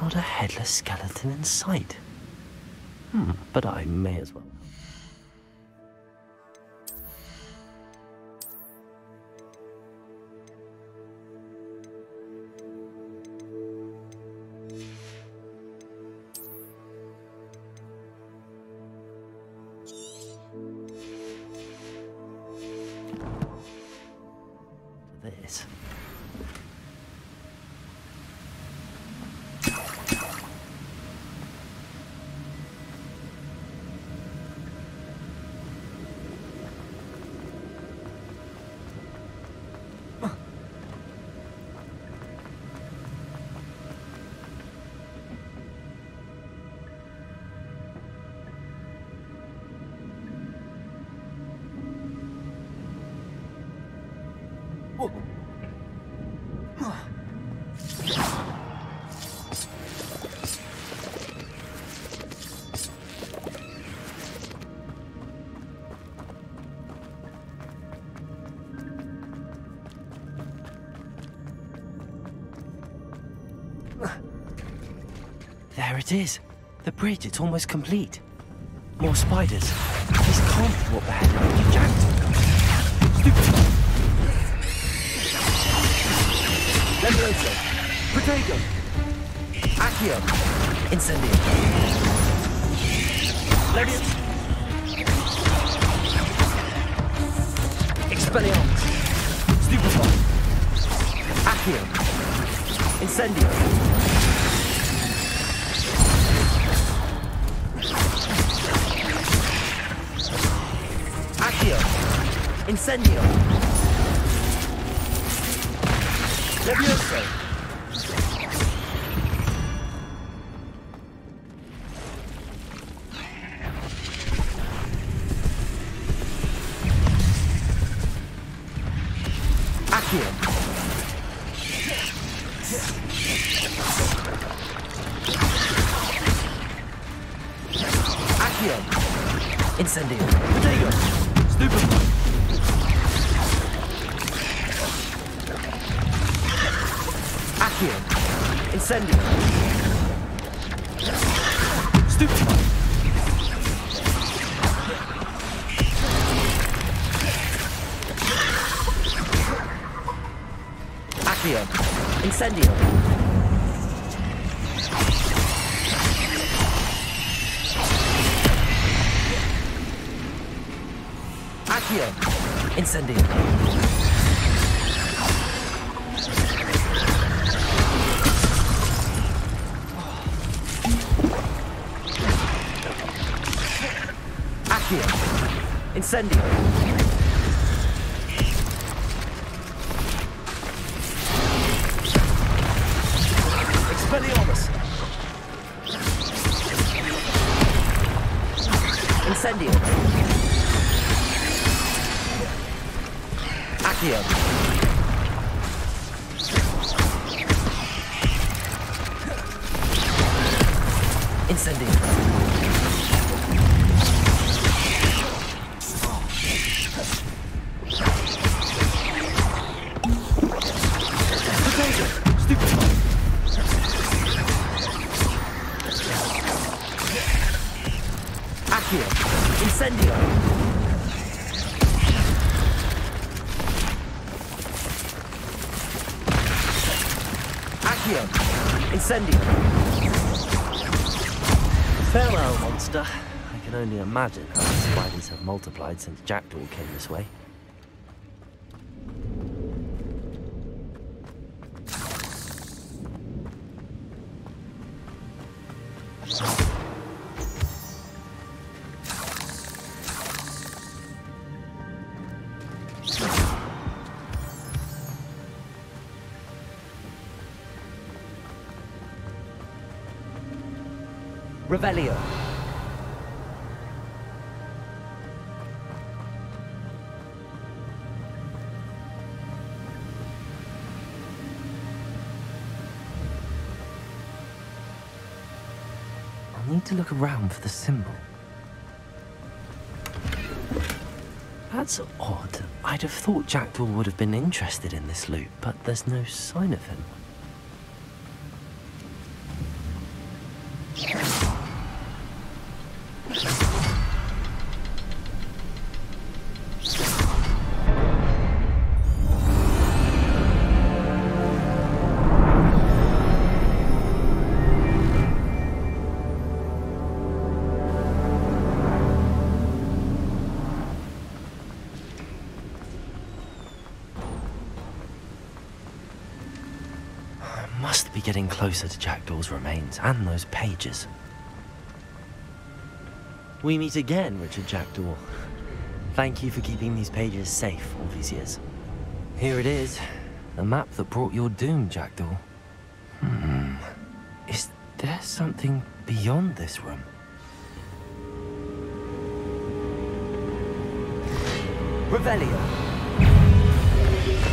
Not a headless skeleton in sight. But I may as well. This. There it is. The bridge, it's almost complete. More spiders. This can't be what the hell you Jackdaw. Stupid. Levioso. Potato. Accio. Incendio. Levioso. Expelliarmus. Stupefy. Accio. Incendio. Incendio. Levioso. Accio. Accio. Incendio. Potato. Stupefy. Accio. Incendio. Stupefy. Accio. Incendio. Accio. Incendio. Incendio. Expelliarmus. Incendio. Accio. Incendio. Accio. Incendio. Accio. Incendio. Farewell, monster. I can only imagine how the spiders have multiplied since Jackdaw came this way. Revelio. I'll need to look around for the symbol. That's odd. I'd have thought Jackdaw would have been interested in this loot, but there's no sign of him. Must be getting closer to Jackdaw's remains and those pages. We meet again, Richard Jackdaw. Thank you for keeping these pages safe all these years. Here it is, the map that brought your doom, Jackdaw. Is there something beyond this room? Revelio.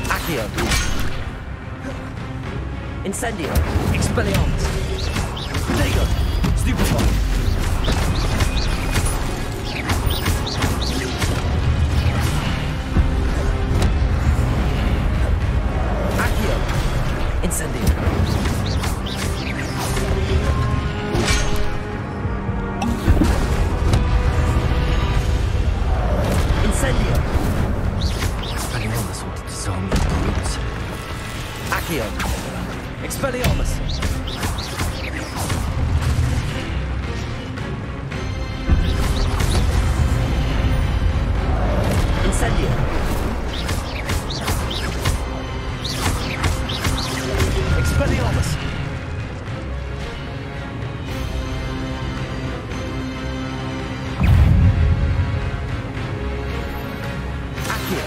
Accio. Incendio. Expelliarmus. Lego. Stupefy. Accio. Incendio. Incendio. Expelliarmus ought to disarm the brutes. Accio. Expelliarmus! Incendio! Expelliarmus! Accio!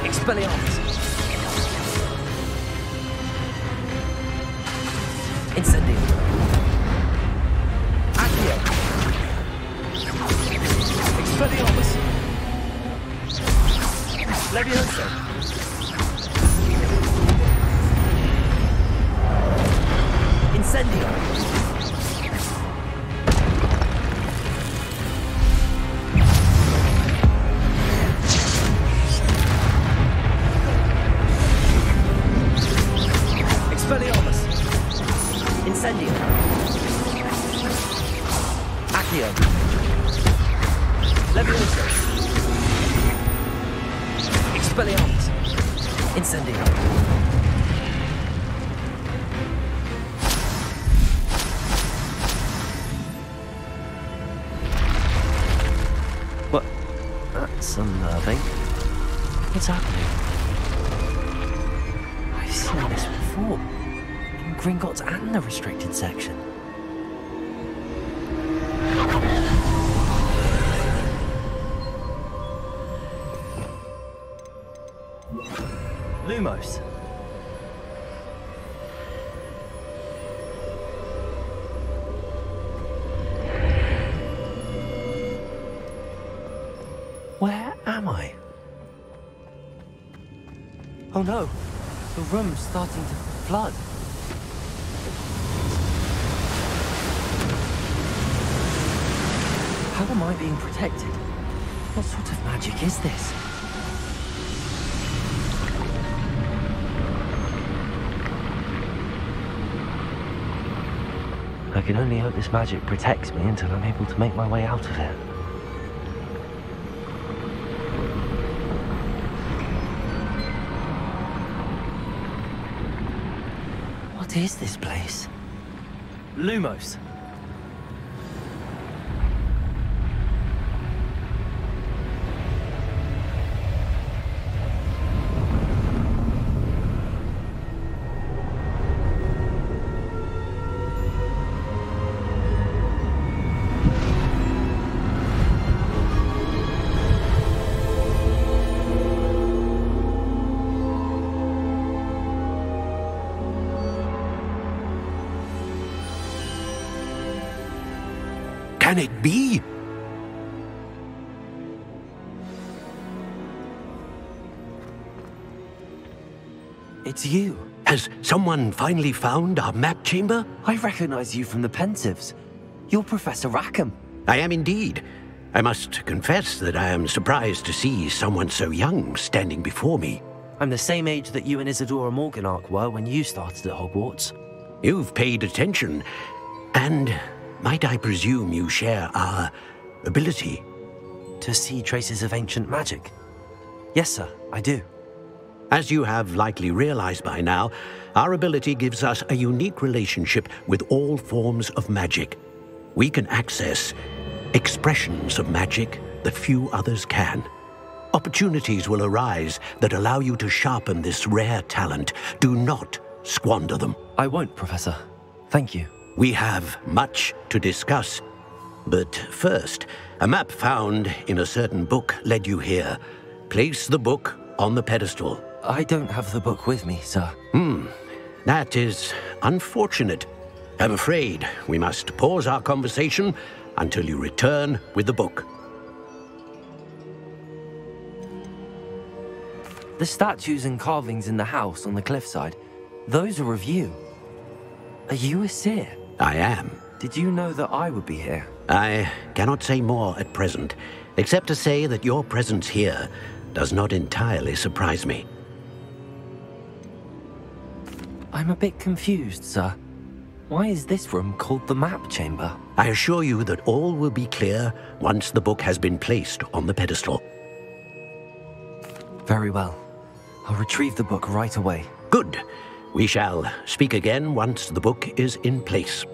Expelliarmus! Incendio. Accio. Expelliarmus. Levioso. Incendio. Expelliarmus. Incendio. Accio. Levioso. Expelliarmus. Incendio. What? That's unnerving. What's happening? I've seen this before. Gringotts and the restricted section. Lumos. Where am I? Oh no, the room's starting to flood. How am I being protected? What sort of magic is this? I can only hope this magic protects me until I'm able to make my way out of here. What is this place? Lumos. Can it be? It's you. Has someone finally found our map chamber? I recognize you from the Pensives. You're Professor Rackham. I am indeed. I must confess that I am surprised to see someone so young standing before me. I'm the same age that you and Isadora Morganach were when you started at Hogwarts. You've paid attention, and might I presume you share our ability? To see traces of ancient magic? Yes, sir, I do. As you have likely realized by now, our ability gives us a unique relationship with all forms of magic. We can access expressions of magic that few others can. Opportunities will arise that allow you to sharpen this rare talent. Do not squander them. I won't, Professor. Thank you. We have much to discuss. But first, a map found in a certain book led you here. Place the book on the pedestal. I don't have the book with me, sir. That is unfortunate. I'm afraid we must pause our conversation until you return with the book. The statues and carvings in the house on the cliffside, those are of you. Are you a seer? I am. Did you know that I would be here? I cannot say more at present, except to say that your presence here does not entirely surprise me. I'm a bit confused, sir. Why is this room called the map chamber? I assure you that all will be clear once the book has been placed on the pedestal. Very well. I'll retrieve the book right away. Good. We shall speak again once the book is in place.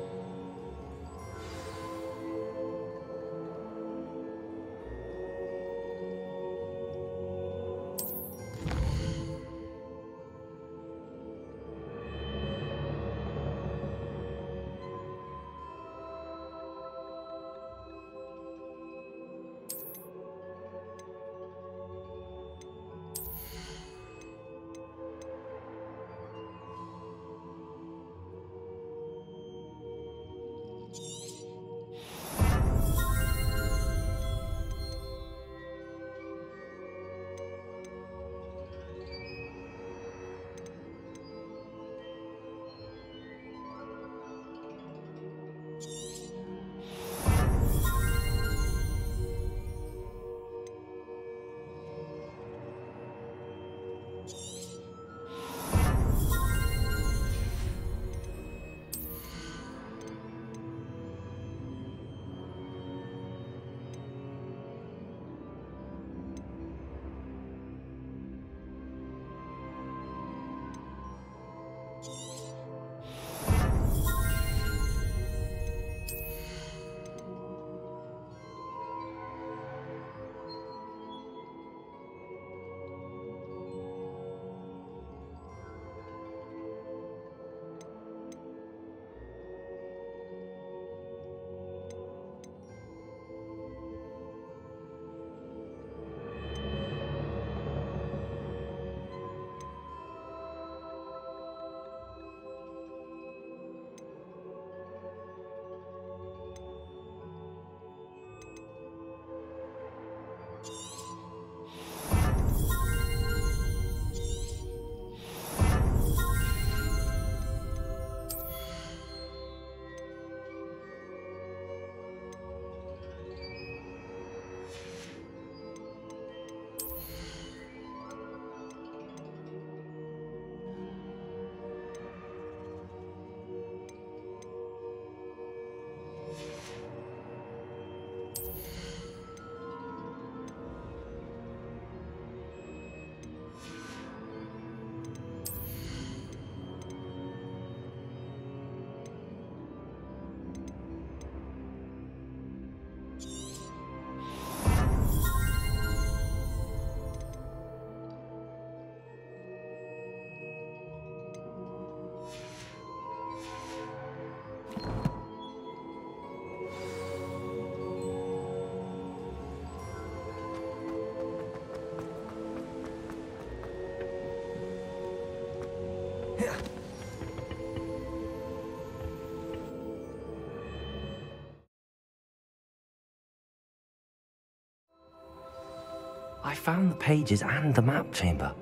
I found the pages and the map chamber.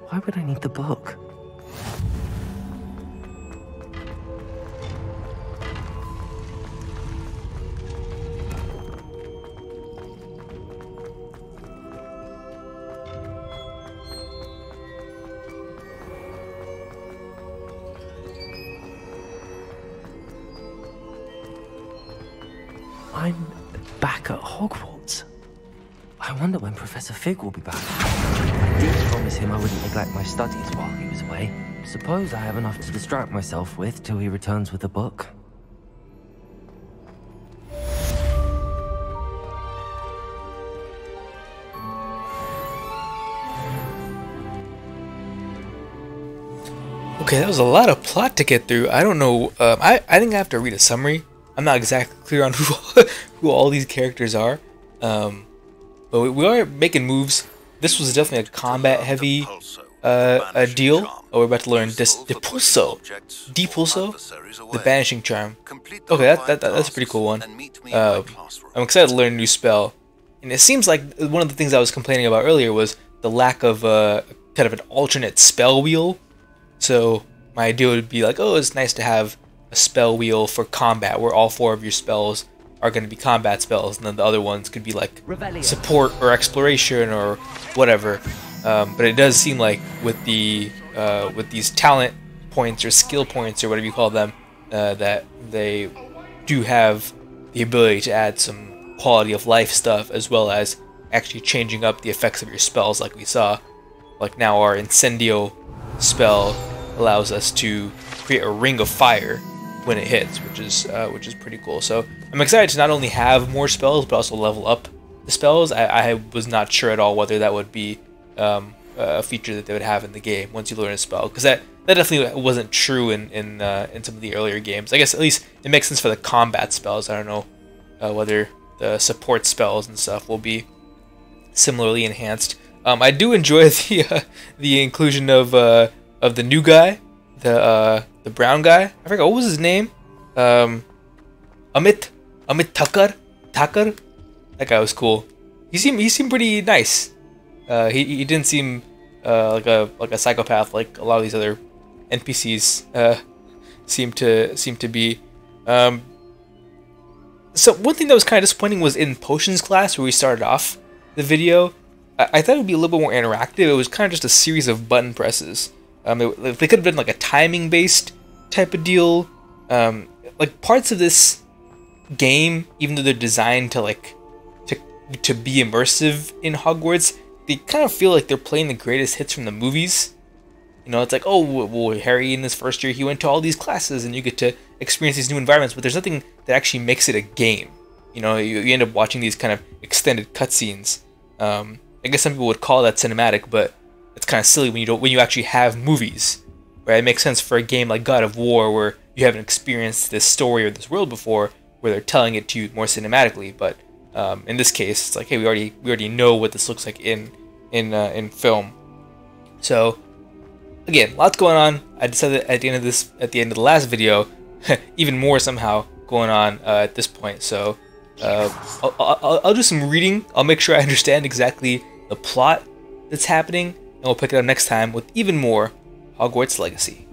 Why would I need the book? I'm back at Hogwarts. I wonder when Professor Fig will be back. I did promise him I wouldn't neglect my studies while he was away. Suppose I have enough to distract myself with till he returns with a book. Okay, that was a lot of plot to get through. I don't know. I think I have to read a summary. I'm not exactly clear on who all these characters are. But we are making moves. This was definitely a combat-heavy a deal. Oh, we're about to learn Depulso. Depulso? The Banishing Charm. Okay, that's a pretty cool one. I'm excited to learn a new spell. And it seems like one of the things I was complaining about earlier was the lack of kind of an alternate spell wheel. So my idea would be like, oh, it's nice to have a spell wheel for combat where all 4 of your spells are going to be combat spells, and then the other ones could be like support or exploration or whatever. But it does seem like with these talent points or skill points or whatever you call them, that they do have the ability to add some quality of life stuff as well as actually changing up the effects of your spells, like we saw. Like now our Incendio spell allows us to create a ring of fire when it hits, which is pretty cool. So I'm excited to not only have more spells but also level up the spells. I was not sure at all whether that would be a feature that they would have in the game once you learn a spell, because that definitely wasn't true in some of the earlier games. I guess at least it makes sense for the combat spells. I don't know whether the support spells and stuff will be similarly enhanced. I do enjoy the inclusion of the new guy, the brown guy. I forgot what was his name. Amit Thakkar. That guy was cool. He seemed pretty nice. He didn't seem like a psychopath like a lot of these other NPCs seem to be. So one thing that was kind of disappointing was in potions class where we started off the video. I thought it would be a little bit more interactive. It was kind of just a series of button presses. They could have done like a timing-based type of deal. Like parts of this game, even though they're designed to to be immersive in Hogwarts, they kind of feel like they're playing the greatest hits from the movies. You know, it's like, oh, well, Harry in his first year, he went to all these classes, and you get to experience these new environments. But there's nothing that actually makes it a game. You know, you end up watching these kind of extended cutscenes. I guess some people would call that cinematic, but it's kind of silly when you actually have movies, right? It makes sense for a game like God of War where you haven't experienced this story or this world before, where they're telling it to you more cinematically. But in this case, it's like, hey, we already know what this looks like in film. So again, lots going on. I decided at the end of the last video, even more somehow going on at this point. So I'll do some reading. I'll make sure I understand exactly the plot that's happening, and we'll pick it up next time with even more Hogwarts Legacy.